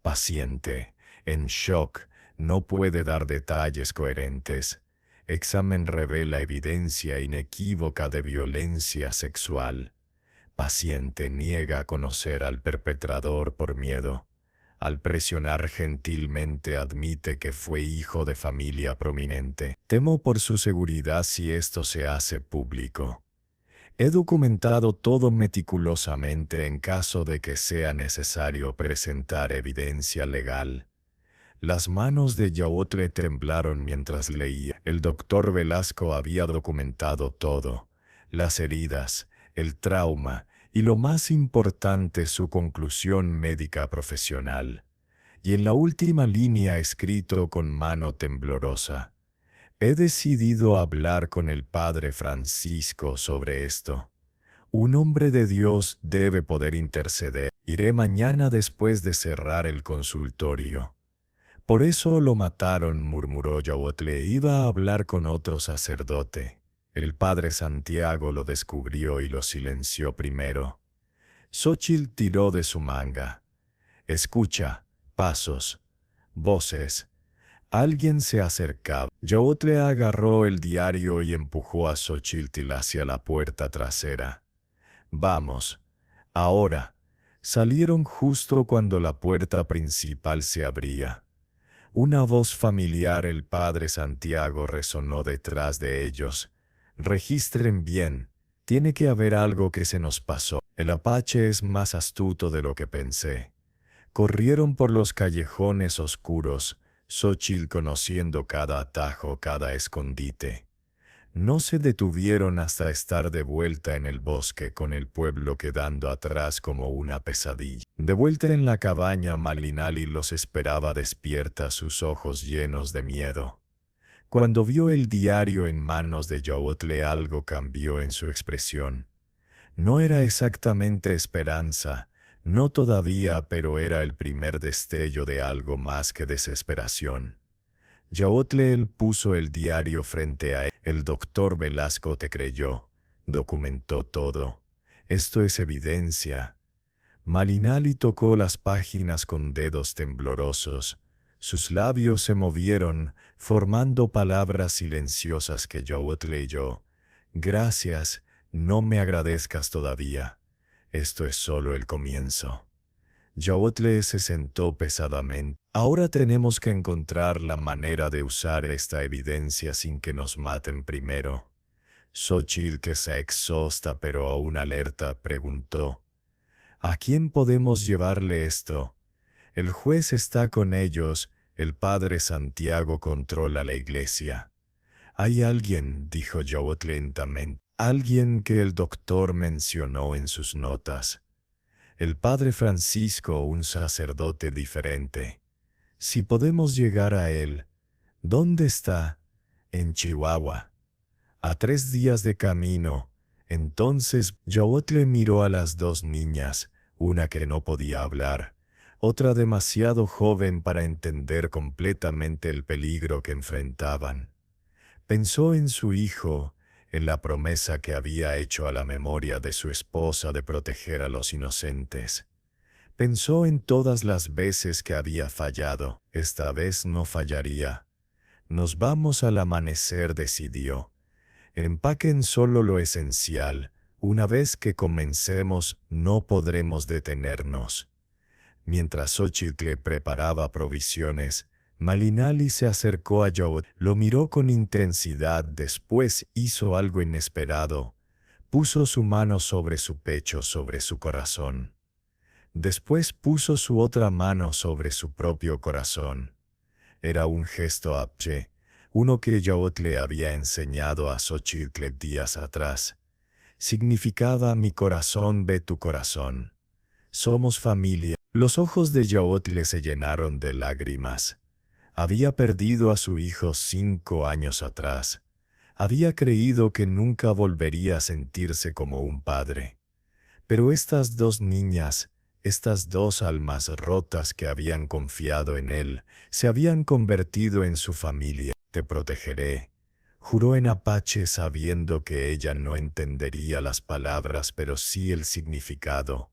Paciente. En shock. No puede dar detalles coherentes. Examen revela evidencia inequívoca de violencia sexual. paciente niega conocer al perpetrador por miedo. Al presionar gentilmente admite que fue hijo de familia prominente. Temo por su seguridad si esto se hace público. He documentado todo meticulosamente en caso de que sea necesario presentar evidencia legal. Las manos de Yaotle temblaron mientras leía. El doctor Velasco había documentado todo: las heridas, el trauma y, lo más importante, su conclusión médica profesional. Y en la última línea, escrito con mano temblorosa: he decidido hablar con el padre Francisco sobre esto. Un hombre de Dios debe poder interceder. Iré mañana después de cerrar el consultorio. Por eso lo mataron, murmuró Yaotle. Iba a hablar con otro sacerdote. El padre Santiago lo descubrió y lo silenció primero. Xóchitl tiró de su manga. Escucha, pasos, voces. Alguien se acercaba. Yaotle agarró el diario y empujó a Xóchitl hacia la puerta trasera. Vamos, ahora. Salieron justo cuando la puerta principal se abría. Una voz familiar, el padre Santiago, resonó detrás de ellos. Registren bien, tiene que haber algo que se nos pasó. El apache es más astuto de lo que pensé. Corrieron por los callejones oscuros, Xóchitl conociendo cada atajo, cada escondite. No se detuvieron hasta estar de vuelta en el bosque, con el pueblo quedando atrás como una pesadilla. De vuelta en la cabaña, Malinali los esperaba despierta, sus ojos llenos de miedo. Cuando vio el diario en manos de Yaotle, algo cambió en su expresión. No era exactamente esperanza, no todavía, pero era el primer destello de algo más que desesperación. Yaotle puso el diario frente a él. El doctor Velasco te creyó, documentó todo. Esto es evidencia. Malinali tocó las páginas con dedos temblorosos. Sus labios se movieron, formando palabras silenciosas que Yaotle leyó. Gracias, no me agradezcas todavía. Esto es solo el comienzo. Yaotle se sentó pesadamente. Ahora tenemos que encontrar la manera de usar esta evidencia sin que nos maten primero. Xóchitl, que se exhausta pero aún alerta, preguntó: ¿a quién podemos llevarle esto? El juez está con ellos, el padre Santiago controla la iglesia. Hay alguien, dijo Yaotle lentamente, alguien que el doctor mencionó en sus notas. El padre Francisco, un sacerdote diferente. Si podemos llegar a él. ¿Dónde está? En Chihuahua. A 3 días de camino. Entonces Yaotle miró a las dos niñas, una que no podía hablar, otra demasiado joven para entender completamente el peligro que enfrentaban. Pensó en su hijo, en la promesa que había hecho a la memoria de su esposa de proteger a los inocentes. Pensó en todas las veces que había fallado. Esta vez no fallaría. Nos vamos al amanecer, decidió. Empaquen solo lo esencial. Una vez que comencemos, no podremos detenernos. Mientras Xóchitl preparaba provisiones, Malinali se acercó a Yaotle, lo miró con intensidad, después hizo algo inesperado. Puso su mano sobre su pecho, sobre su corazón. Después puso su otra mano sobre su propio corazón. Era un gesto apache, uno que Yaotle había enseñado a Xóchitl días atrás. Significaba: mi corazón ve tu corazón. Somos familia. Los ojos de Yaotle se llenaron de lágrimas. Había perdido a su hijo 5 años atrás. Había creído que nunca volvería a sentirse como un padre. Pero estas dos niñas, estas dos almas rotas que habían confiado en él, se habían convertido en su familia. Te protegeré, juró en apache, sabiendo que ella no entendería las palabras, pero sí el significado.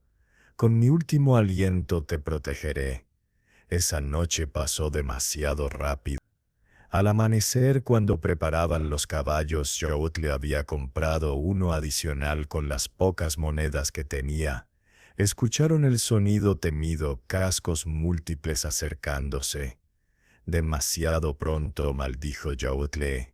Con mi último aliento te protegeré. Esa noche pasó demasiado rápido. Al amanecer, cuando preparaban los caballos, Yaotle había comprado uno adicional con las pocas monedas que tenía. Escucharon el sonido temido, cascos múltiples acercándose. Demasiado pronto, maldijo Yaotle.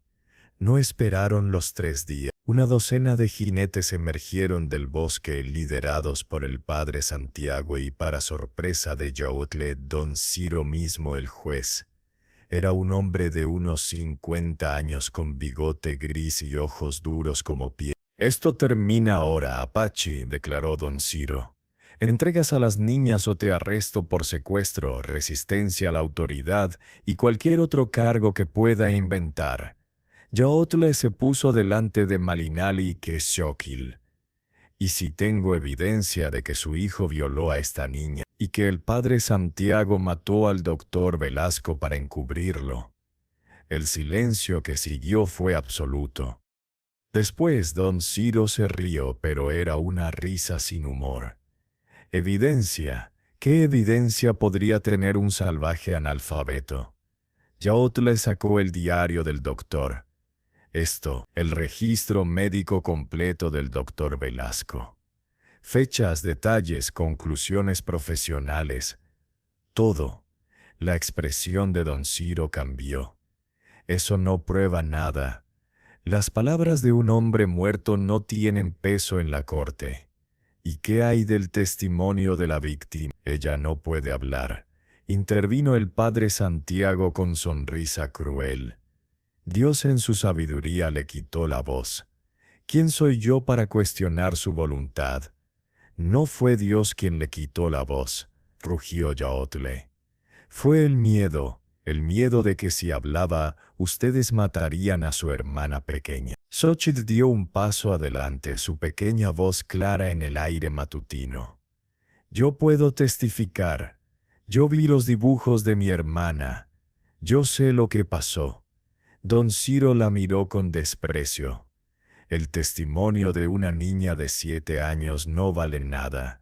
No esperaron los 3 días. Una docena de jinetes emergieron del bosque liderados por el padre Santiago y para sorpresa de Yaotle, don Ciro mismo el juez. Era un hombre de unos 50 años con bigote gris y ojos duros como piedra. Esto termina ahora, Apache, declaró don Ciro. Entregas a las niñas o te arresto por secuestro, resistencia a la autoridad y cualquier otro cargo que pueda inventar. Yaotle se puso delante de Malinali Quexóquitl. Y si tengo evidencia de que su hijo violó a esta niña y que el padre Santiago mató al doctor Velasco para encubrirlo. El silencio que siguió fue absoluto. Después don Ciro se rió, pero era una risa sin humor. ¿Evidencia? ¿Qué evidencia podría tener un salvaje analfabeto? Yaotle sacó el diario del doctor. El registro médico completo del doctor Velasco. Fechas, detalles, conclusiones profesionales. Todo. La expresión de don Ciro cambió. Eso no prueba nada. Las palabras de un hombre muerto no tienen peso en la corte. ¿Y qué hay del testimonio de la víctima? Ella no puede hablar. Intervino el padre Santiago con sonrisa cruel. Dios en su sabiduría le quitó la voz. ¿Quién soy yo para cuestionar su voluntad? No fue Dios quien le quitó la voz, rugió Yaotle. Fue el miedo de que si hablaba, ustedes matarían a su hermana pequeña. Xochitl dio un paso adelante, su pequeña voz clara en el aire matutino. Yo puedo testificar. Yo vi los dibujos de mi hermana. Yo sé lo que pasó. Don Ciro la miró con desprecio. El testimonio de una niña de 7 años no vale nada,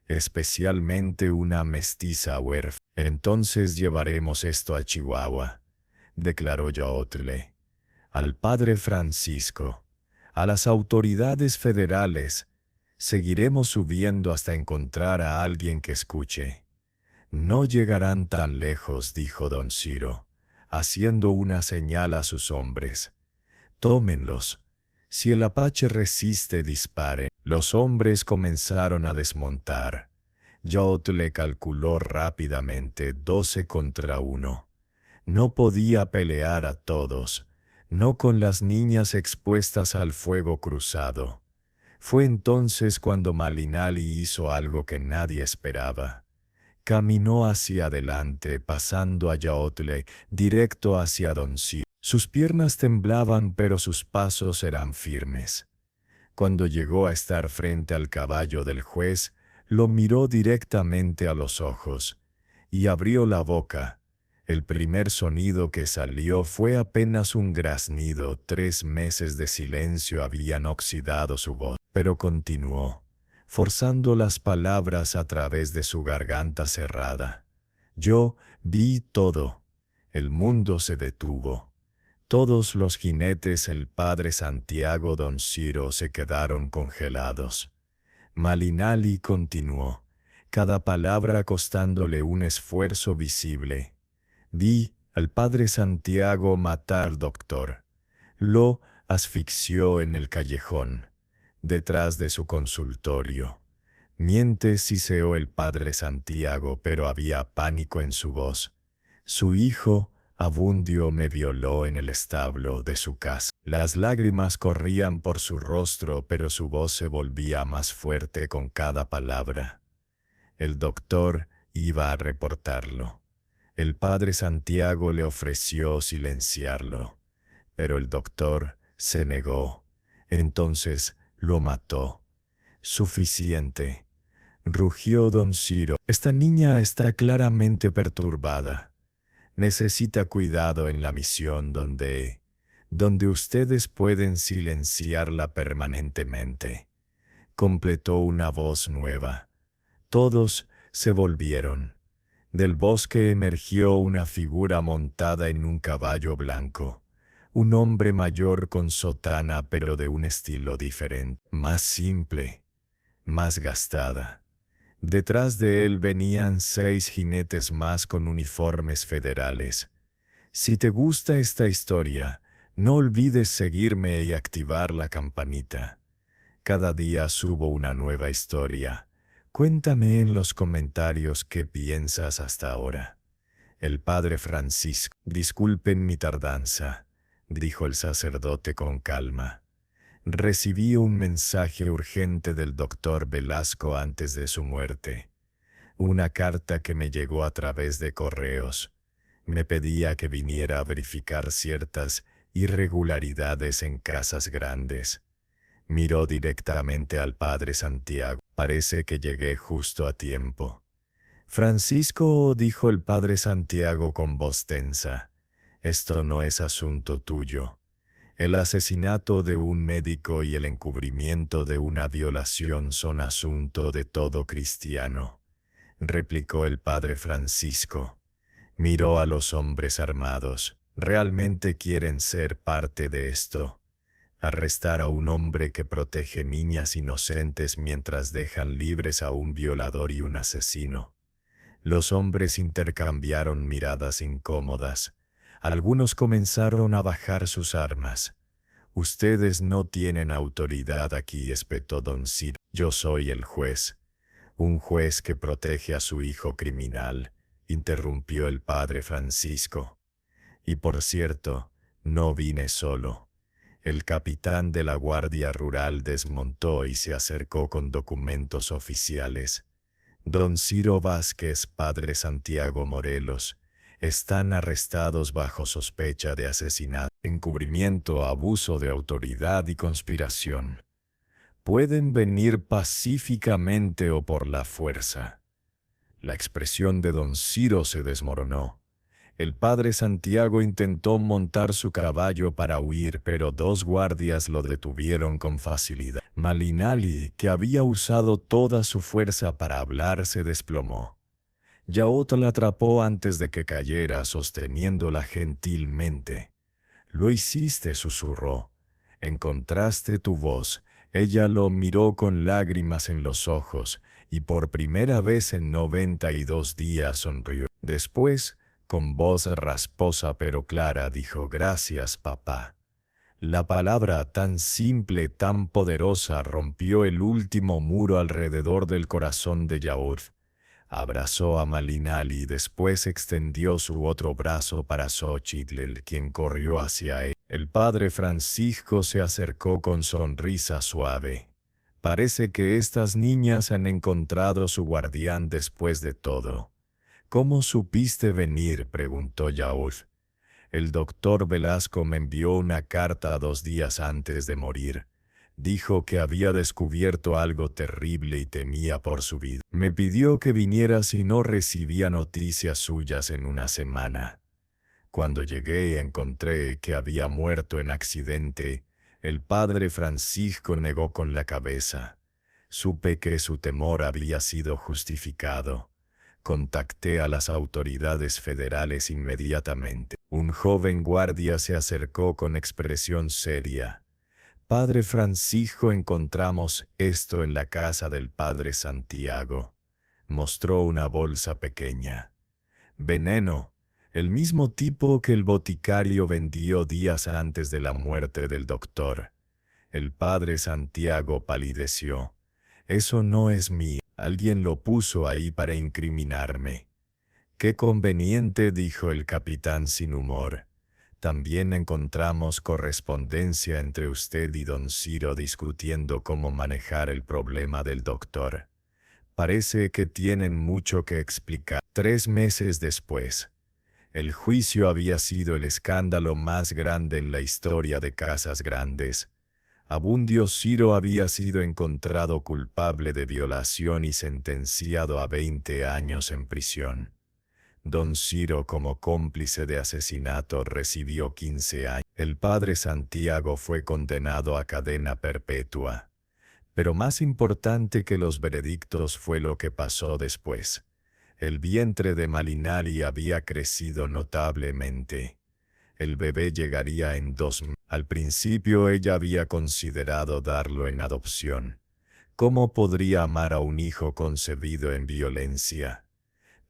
especialmente una mestiza huérfana. Entonces llevaremos esto a Chihuahua, declaró Yaotle. Al padre Francisco, a las autoridades federales. Seguiremos subiendo hasta encontrar a alguien que escuche. No llegarán tan lejos, dijo don Ciro, haciendo una señal a sus hombres. Tómenlos. Si el apache resiste, disparen. Los hombres comenzaron a desmontar. Yaotle calculó rápidamente 12 contra 1. No podía pelear a todos, no con las niñas expuestas al fuego cruzado. Fue entonces cuando Malinali hizo algo que nadie esperaba. Caminó hacia adelante, pasando a Yaotle, directo hacia don Ciro. Sus piernas temblaban, pero sus pasos eran firmes. Cuando llegó a estar frente al caballo del juez, lo miró directamente a los ojos y abrió la boca. El primer sonido que salió fue apenas un graznido. 3 meses de silencio habían oxidado su voz, pero continuó, forzando las palabras a través de su garganta cerrada. Yo vi todo. El mundo se detuvo. Todos los jinetes, el padre Santiago, don Ciro, se quedaron congelados. Malinali continuó, cada palabra costándole un esfuerzo visible. Vi al padre Santiago matar al doctor. Lo asfixió en el callejón, detrás de su consultorio. Miente, siseó el padre Santiago, pero había pánico en su voz. Su hijo, Abundio, me violó en el establo de su casa. Las lágrimas corrían por su rostro, pero su voz se volvía más fuerte con cada palabra. El doctor iba a reportarlo. El padre Santiago le ofreció silenciarlo, pero el doctor se negó. Entonces lo mató. Suficiente, rugió don Ciro. Esta niña está claramente perturbada. Necesita cuidado en la misión donde ustedes pueden silenciarla permanentemente. Completó una voz nueva. Todos se volvieron. Del bosque emergió una figura montada en un caballo blanco. Un hombre mayor con sotana pero de un estilo diferente, más simple, más gastada. Detrás de él venían 6 jinetes más con uniformes federales. Si te gusta esta historia, no olvides seguirme y activar la campanita. Cada día subo una nueva historia. Cuéntame en los comentarios qué piensas hasta ahora. El padre Francisco, disculpen mi tardanza, dijo el sacerdote con calma. Recibí un mensaje urgente del doctor Velasco antes de su muerte. Una carta que me llegó a través de correos. Me pedía que viniera a verificar ciertas irregularidades en Casas Grandes. Miró directamente al padre Santiago. Parece que llegué justo a tiempo. Francisco, dijo el padre Santiago con voz tensa, esto no es asunto tuyo. El asesinato de un médico y el encubrimiento de una violación son asunto de todo cristiano, replicó el padre Francisco. Miró a los hombres armados. ¿Realmente quieren ser parte de esto? Arrestar a un hombre que protege niñas inocentes mientras dejan libres a un violador y un asesino. Los hombres intercambiaron miradas incómodas. Algunos comenzaron a bajar sus armas. Ustedes no tienen autoridad aquí, espetó don Ciro. Yo soy el juez. Un juez que protege a su hijo criminal, interrumpió el padre Francisco. Y por cierto, no vine solo. El capitán de la Guardia Rural desmontó y se acercó con documentos oficiales. Don Ciro Vázquez, padre Santiago Morelos, están arrestados bajo sospecha de asesinato, encubrimiento, abuso de autoridad y conspiración. Pueden venir pacíficamente o por la fuerza. La expresión de don Ciro se desmoronó. El padre Santiago intentó montar su caballo para huir, pero 2 guardias lo detuvieron con facilidad. Malinali, que había usado toda su fuerza para hablar, se desplomó. Yaot la atrapó antes de que cayera, sosteniéndola gentilmente. «Lo hiciste», susurró. «Encontraste tu voz». Ella lo miró con lágrimas en los ojos, y por primera vez en 92 días sonrió. Después, con voz rasposa pero clara, dijo: «Gracias, papá». La palabra tan simple, tan poderosa, rompió el último muro alrededor del corazón de Yaot. Abrazó a Malinali y después extendió su otro brazo para Xochitl, quien corrió hacia él. El padre Francisco se acercó con sonrisa suave. «Parece que estas niñas han encontrado su guardián después de todo». «¿Cómo supiste venir?», preguntó Yaot. «El doctor Velasco me envió una carta 2 días antes de morir. Dijo que había descubierto algo terrible y temía por su vida. Me pidió que viniera si no recibía noticias suyas en una semana. Cuando llegué encontré que había muerto en accidente». El padre Francisco negó con la cabeza. «Supe que su temor había sido justificado. Contacté a las autoridades federales inmediatamente». Un joven guardia se acercó con expresión seria. «Padre Francisco, encontramos esto en la casa del padre Santiago». Mostró una bolsa pequeña. «Veneno, el mismo tipo que el boticario vendió días antes de la muerte del doctor». El padre Santiago palideció. «Eso no es mío. Alguien lo puso ahí para incriminarme». «Qué conveniente», dijo el capitán sin humor. «También encontramos correspondencia entre usted y don Ciro discutiendo cómo manejar el problema del doctor. Parece que tienen mucho que explicar». 3 meses después. El juicio había sido el escándalo más grande en la historia de Casas Grandes. Abundio Ciro había sido encontrado culpable de violación y sentenciado a 20 años en prisión. Don Ciro, como cómplice de asesinato, recibió 15 años. El padre Santiago fue condenado a cadena perpetua. Pero más importante que los veredictos fue lo que pasó después. El vientre de Malinali había crecido notablemente. El bebé llegaría en 2 meses. Al principio ella había considerado darlo en adopción. ¿Cómo podría amar a un hijo concebido en violencia?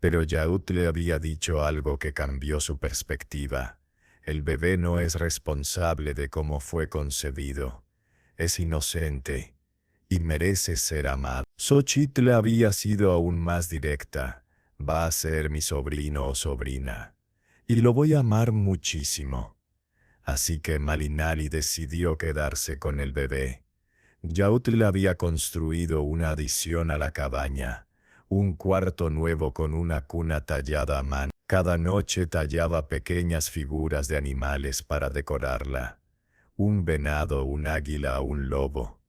Pero Yaut le había dicho algo que cambió su perspectiva. El bebé no es responsable de cómo fue concebido. Es inocente y merece ser amado. Xochitl había sido aún más directa. Va a ser mi sobrino o sobrina. Y lo voy a amar muchísimo. Así que Malinali decidió quedarse con el bebé. Yautl había construido una adición a la cabaña, un cuarto nuevo con una cuna tallada a mano. Cada noche tallaba pequeñas figuras de animales para decorarla. Un venado, un águila, un lobo.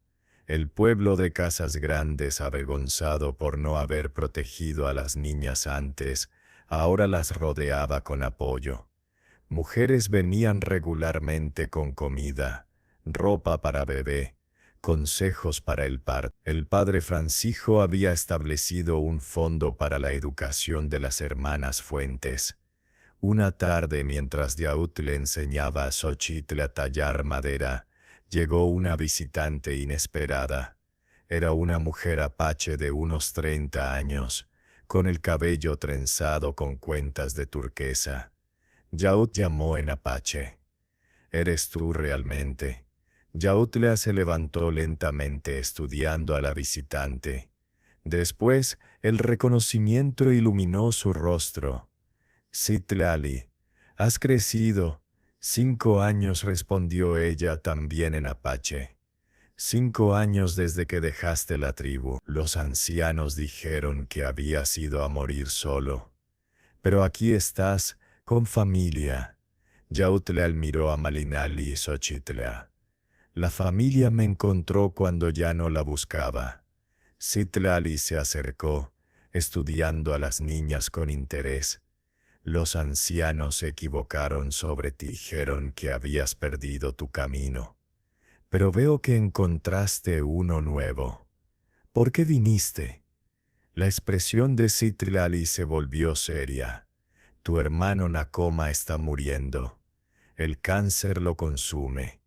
El pueblo de Casas Grandes, avergonzado por no haber protegido a las niñas antes, ahora las rodeaba con apoyo. Mujeres venían regularmente con comida, ropa para bebé, consejos para el parto. El padre Francisco había establecido un fondo para la educación de las hermanas Fuentes. Una tarde, mientras Yaut le enseñaba a Xochitl a tallar madera, llegó una visitante inesperada. Era una mujer apache de unos 30 años, con el cabello trenzado con cuentas de turquesa. Yaut llamó en apache. ¿Eres tú realmente? Yautla se levantó lentamente estudiando a la visitante. Después, el reconocimiento iluminó su rostro. Citlali, has crecido. 5 años, respondió ella también en apache. 5 años desde que dejaste la tribu. Los ancianos dijeron que habías ido a morir solo. Pero aquí estás, con familia. Yautla miró a Malinali y Xochitl. La familia me encontró cuando ya no la buscaba. Citlali se acercó, estudiando a las niñas con interés. Los ancianos se equivocaron sobre ti, dijeron que habías perdido tu camino. Pero veo que encontraste uno nuevo. ¿Por qué viniste? La expresión de Citlali se volvió seria. Tu hermano Nakoma está muriendo. El cáncer lo consume.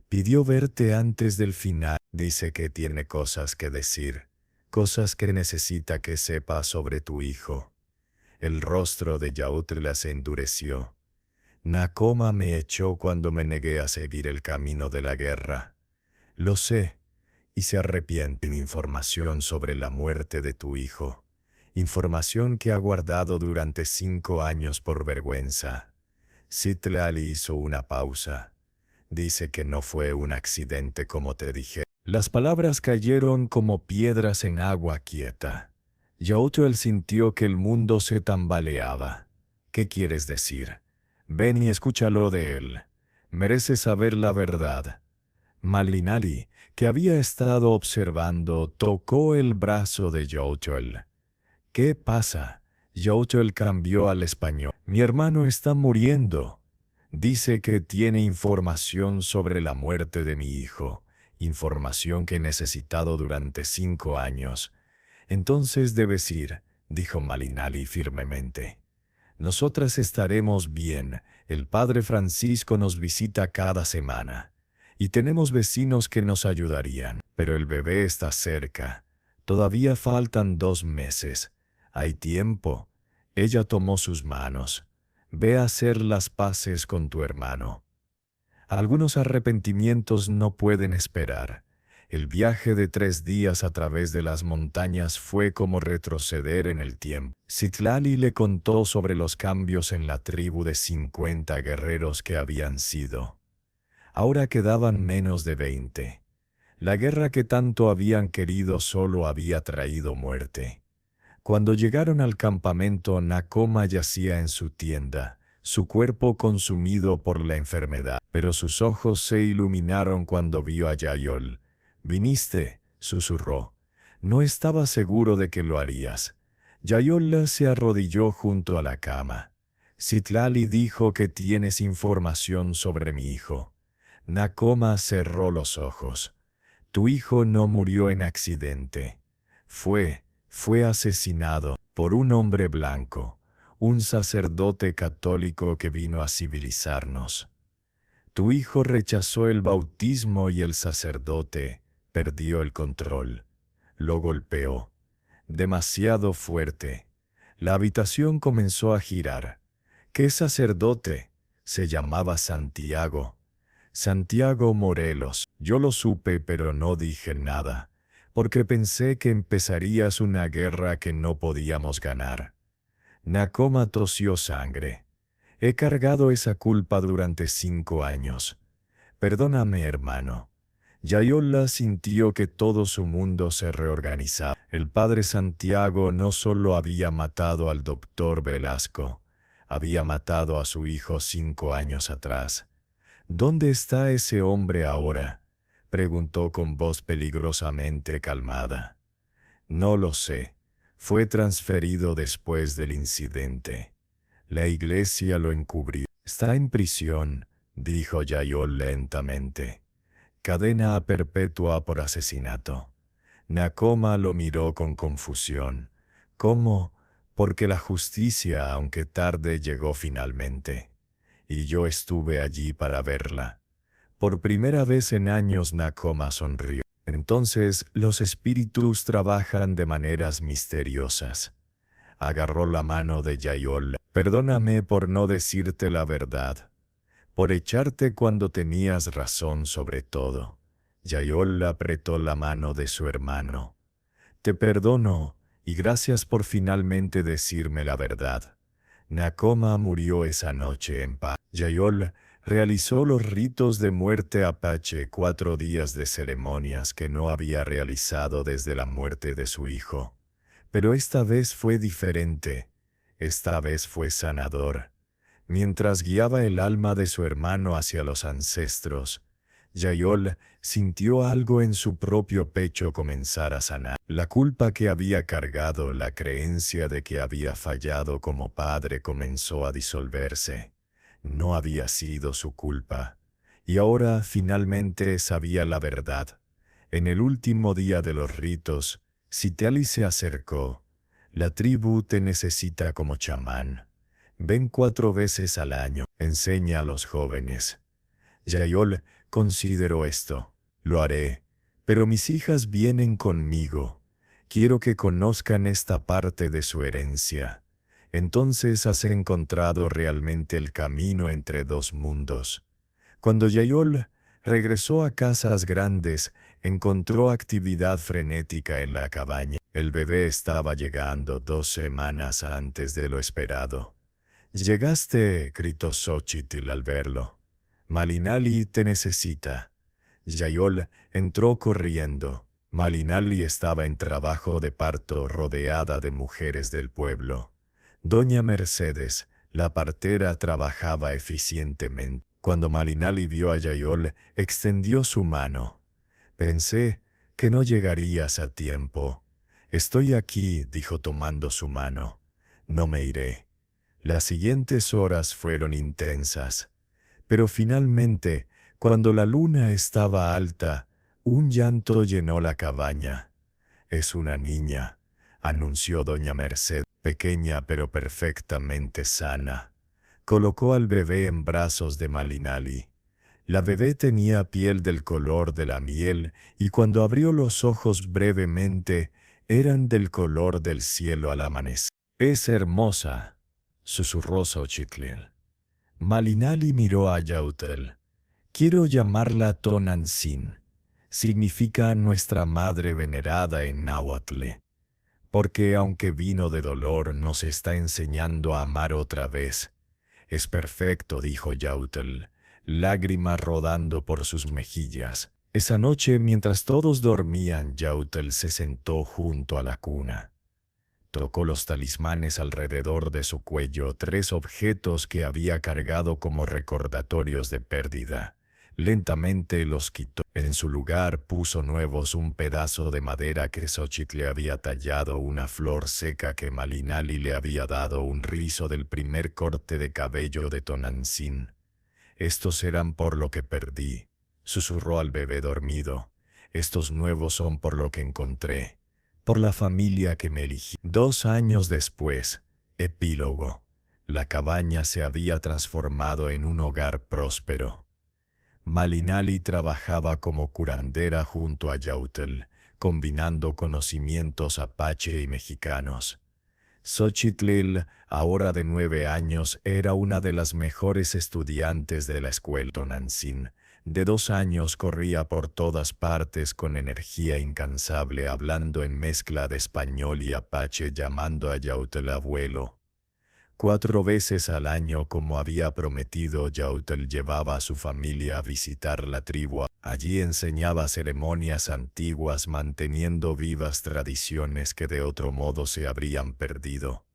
Pidió verte antes del final. Dice que tiene cosas que decir, cosas que necesita que sepas sobre tu hijo. El rostro de Yautla se endureció. Nakoma me echó cuando me negué a seguir el camino de la guerra. Lo sé, y se arrepiente. Información sobre la muerte de tu hijo. Información que ha guardado durante 5 años por vergüenza. Citlali hizo una pausa. Dice que no fue un accidente como te dije. Las palabras cayeron como piedras en agua quieta. Yautl sintió que el mundo se tambaleaba. ¿Qué quieres decir? Ven y escúchalo de él. Merece saber la verdad. Malinali, que había estado observando, tocó el brazo de Yautl. ¿Qué pasa? Yautl cambió al español. Mi hermano está muriendo. Dice que tiene información sobre la muerte de mi hijo, información que he necesitado durante 5 años. Entonces debes ir, dijo Malinali firmemente. Nosotras estaremos bien. El padre Francisco nos visita cada semana. Y tenemos vecinos que nos ayudarían. Pero el bebé está cerca. Todavía faltan 2 meses. Hay tiempo. Ella tomó sus manos. Ve a hacer las paces con tu hermano. Algunos arrepentimientos no pueden esperar. El viaje de 3 días a través de las montañas fue como retroceder en el tiempo. Citlali le contó sobre los cambios en la tribu de 50 guerreros que habían sido. Ahora quedaban menos de 20. La guerra que tanto habían querido solo había traído muerte. Cuando llegaron al campamento, Nakoma yacía en su tienda, su cuerpo consumido por la enfermedad, pero sus ojos se iluminaron cuando vio a Yayol. «Viniste», susurró. «No estaba seguro de que lo harías». Yayol se arrodilló junto a la cama. «Citlali dijo que tienes información sobre mi hijo». Nakoma cerró los ojos. «Tu hijo no murió en accidente. Fue asesinado». por un hombre blanco, un sacerdote católico que vino a civilizarnos. Tu hijo rechazó el bautismo y el sacerdote perdió el control. Lo golpeó. Demasiado fuerte. La habitación comenzó a girar. ¿Qué sacerdote? Se llamaba Santiago. Santiago Morelos. Yo lo supe, pero no dije nada, porque pensé que empezarías una guerra que no podíamos ganar. Nakoma tosió sangre. He cargado esa culpa durante 5 años. Perdóname, hermano. Yayola sintió que todo su mundo se reorganizaba. El padre Santiago no solo había matado al doctor Velasco, había matado a su hijo 5 años atrás. ¿Dónde está ese hombre ahora?, preguntó con voz peligrosamente calmada. No lo sé. Fue transferido después del incidente. La iglesia lo encubrió. Está en prisión, dijo Yayol lentamente. Cadena perpetua por asesinato. Nakoma lo miró con confusión. ¿Cómo? Porque la justicia, aunque tarde, llegó finalmente. Y yo estuve allí para verla. Por primera vez en años Nakoma sonrió. Entonces los espíritus trabajan de maneras misteriosas. Agarró la mano de Yayol. Perdóname por no decirte la verdad, por echarte cuando tenías razón sobre todo. Yayol apretó la mano de su hermano. Te perdono, y gracias por finalmente decirme la verdad. Nakoma murió esa noche en paz. Yayol realizó los ritos de muerte apache, 4 días de ceremonias que no había realizado desde la muerte de su hijo. Pero esta vez fue diferente. Esta vez fue sanador. Mientras guiaba el alma de su hermano hacia los ancestros, Yayol sintió algo en su propio pecho comenzar a sanar. La culpa que había cargado, la creencia de que había fallado como padre comenzó a disolverse. No había sido su culpa. Y ahora finalmente sabía la verdad. En el último día de los ritos, Sitali se acercó. La tribu te necesita como chamán. Ven 4 veces al año. Enseña a los jóvenes. Yayol consideró esto. Lo haré. Pero mis hijas vienen conmigo. Quiero que conozcan esta parte de su herencia. Entonces has encontrado realmente el camino entre 2 mundos. Cuando Yayol regresó a Casas Grandes, encontró actividad frenética en la cabaña. El bebé estaba llegando 2 semanas antes de lo esperado. «Llegaste», gritó Xochitl al verlo. «Malinali te necesita». Yayol entró corriendo. Malinali estaba en trabajo de parto rodeada de mujeres del pueblo. Doña Mercedes, la partera, trabajaba eficientemente. Cuando Malinali vio a Yayol, extendió su mano. «Pensé que no llegarías a tiempo». «Estoy aquí», dijo tomando su mano. «No me iré». Las siguientes horas fueron intensas. Pero finalmente, cuando la luna estaba alta, un llanto llenó la cabaña. «Es una niña», anunció doña Mercedes, pequeña pero perfectamente sana. Colocó al bebé en brazos de Malinali. La bebé tenía piel del color de la miel y cuando abrió los ojos brevemente, eran del color del cielo al amanecer. «Es hermosa», susurró Xochitl. Malinali miró a Yautl. «Quiero llamarla Tonantzin. Significa nuestra madre venerada en náhuatl. Porque aunque vino de dolor, nos está enseñando a amar otra vez». «Es perfecto», dijo Yautl, lágrimas rodando por sus mejillas. Esa noche, mientras todos dormían, Yautl se sentó junto a la cuna. Tocó los talismanes alrededor de su cuello, 3 objetos que había cargado como recordatorios de pérdida. Lentamente los quitó. En su lugar puso nuevos un pedazo de madera que Xochitl le había tallado, una flor seca que Malinali le había dado, un rizo del primer corte de cabello de Tonantzin. «Estos eran por lo que perdí», susurró al bebé dormido. «Estos nuevos son por lo que encontré». por la familia que me eligió. 2 años después, epílogo. La cabaña se había transformado en un hogar próspero. Malinali trabajaba como curandera junto a Yautl, combinando conocimientos apache y mexicanos. Xochitl, ahora de 9 años, era una de las mejores estudiantes de la escuela Tonantzin. De 2 años corría por todas partes con energía incansable, hablando en mezcla de español y apache, llamando a Yautl abuelo. 4 veces al año, como había prometido, Yautl llevaba a su familia a visitar la tribu. Allí enseñaba ceremonias antiguas, manteniendo vivas tradiciones que de otro modo se habrían perdido.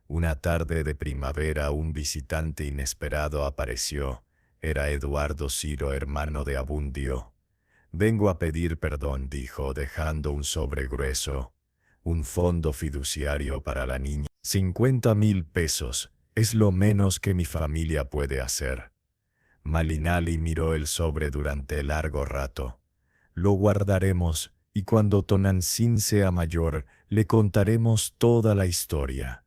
Una tarde de primavera un visitante inesperado apareció. Era Eduardo Ciro, hermano de Abundio. «Vengo a pedir perdón», dijo, dejando un sobre grueso. «Un fondo fiduciario para la niña. 50,000 pesos. Es lo menos que mi familia puede hacer». Malinali miró el sobre durante largo rato. «Lo guardaremos, y cuando Tonantzin sea mayor, le contaremos toda la historia.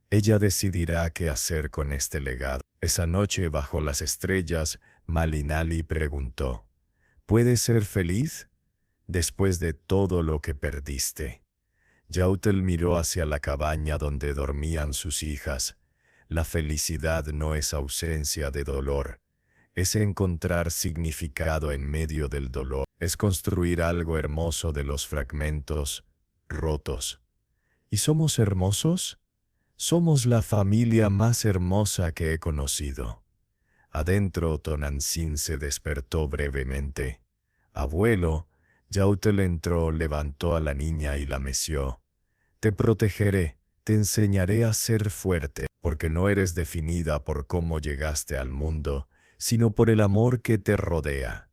Ella decidirá qué hacer con este legado». Esa noche, bajo las estrellas, Malinali preguntó: «¿Puedes ser feliz después de todo lo que perdiste?». Yautl miró hacia la cabaña donde dormían sus hijas. «La felicidad no es ausencia de dolor. Es encontrar significado en medio del dolor. Es construir algo hermoso de los fragmentos rotos». ¿Y somos hermosos? Somos la familia más hermosa que he conocido. Adentro, Tonantzin se despertó brevemente. «Abuelo». Yautl entró, levantó a la niña y la meció. «Te protegeré, te enseñaré a ser fuerte, porque no eres definida por cómo llegaste al mundo, sino por el amor que te rodea».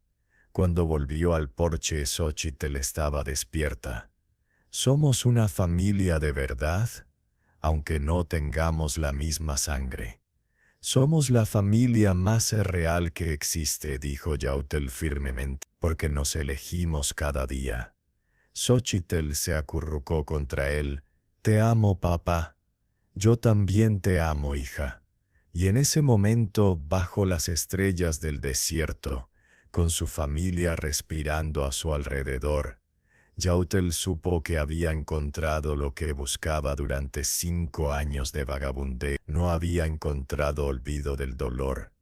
Cuando volvió al porche, Xochitl estaba despierta. «¿Somos una familia de verdad? Aunque no tengamos la misma sangre. Somos la familia más real que existe», dijo Yautl firmemente, «porque nos elegimos cada día». Xochitl se acurrucó contra él. «Te amo, papá». «Yo también te amo, hija». Y en ese momento, bajo las estrellas del desierto, con su familia respirando a su alrededor, Yautl supo que había encontrado lo que buscaba durante 5 años de vagabundeo. No había encontrado olvido del dolor,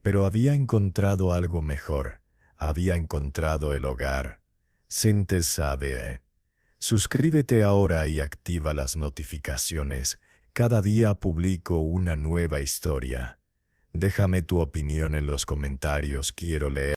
pero había encontrado algo mejor. Había encontrado el hogar. Sente sabe. Suscríbete ahora y activa las notificaciones. Cada día publico una nueva historia. Déjame tu opinión en los comentarios, quiero leer.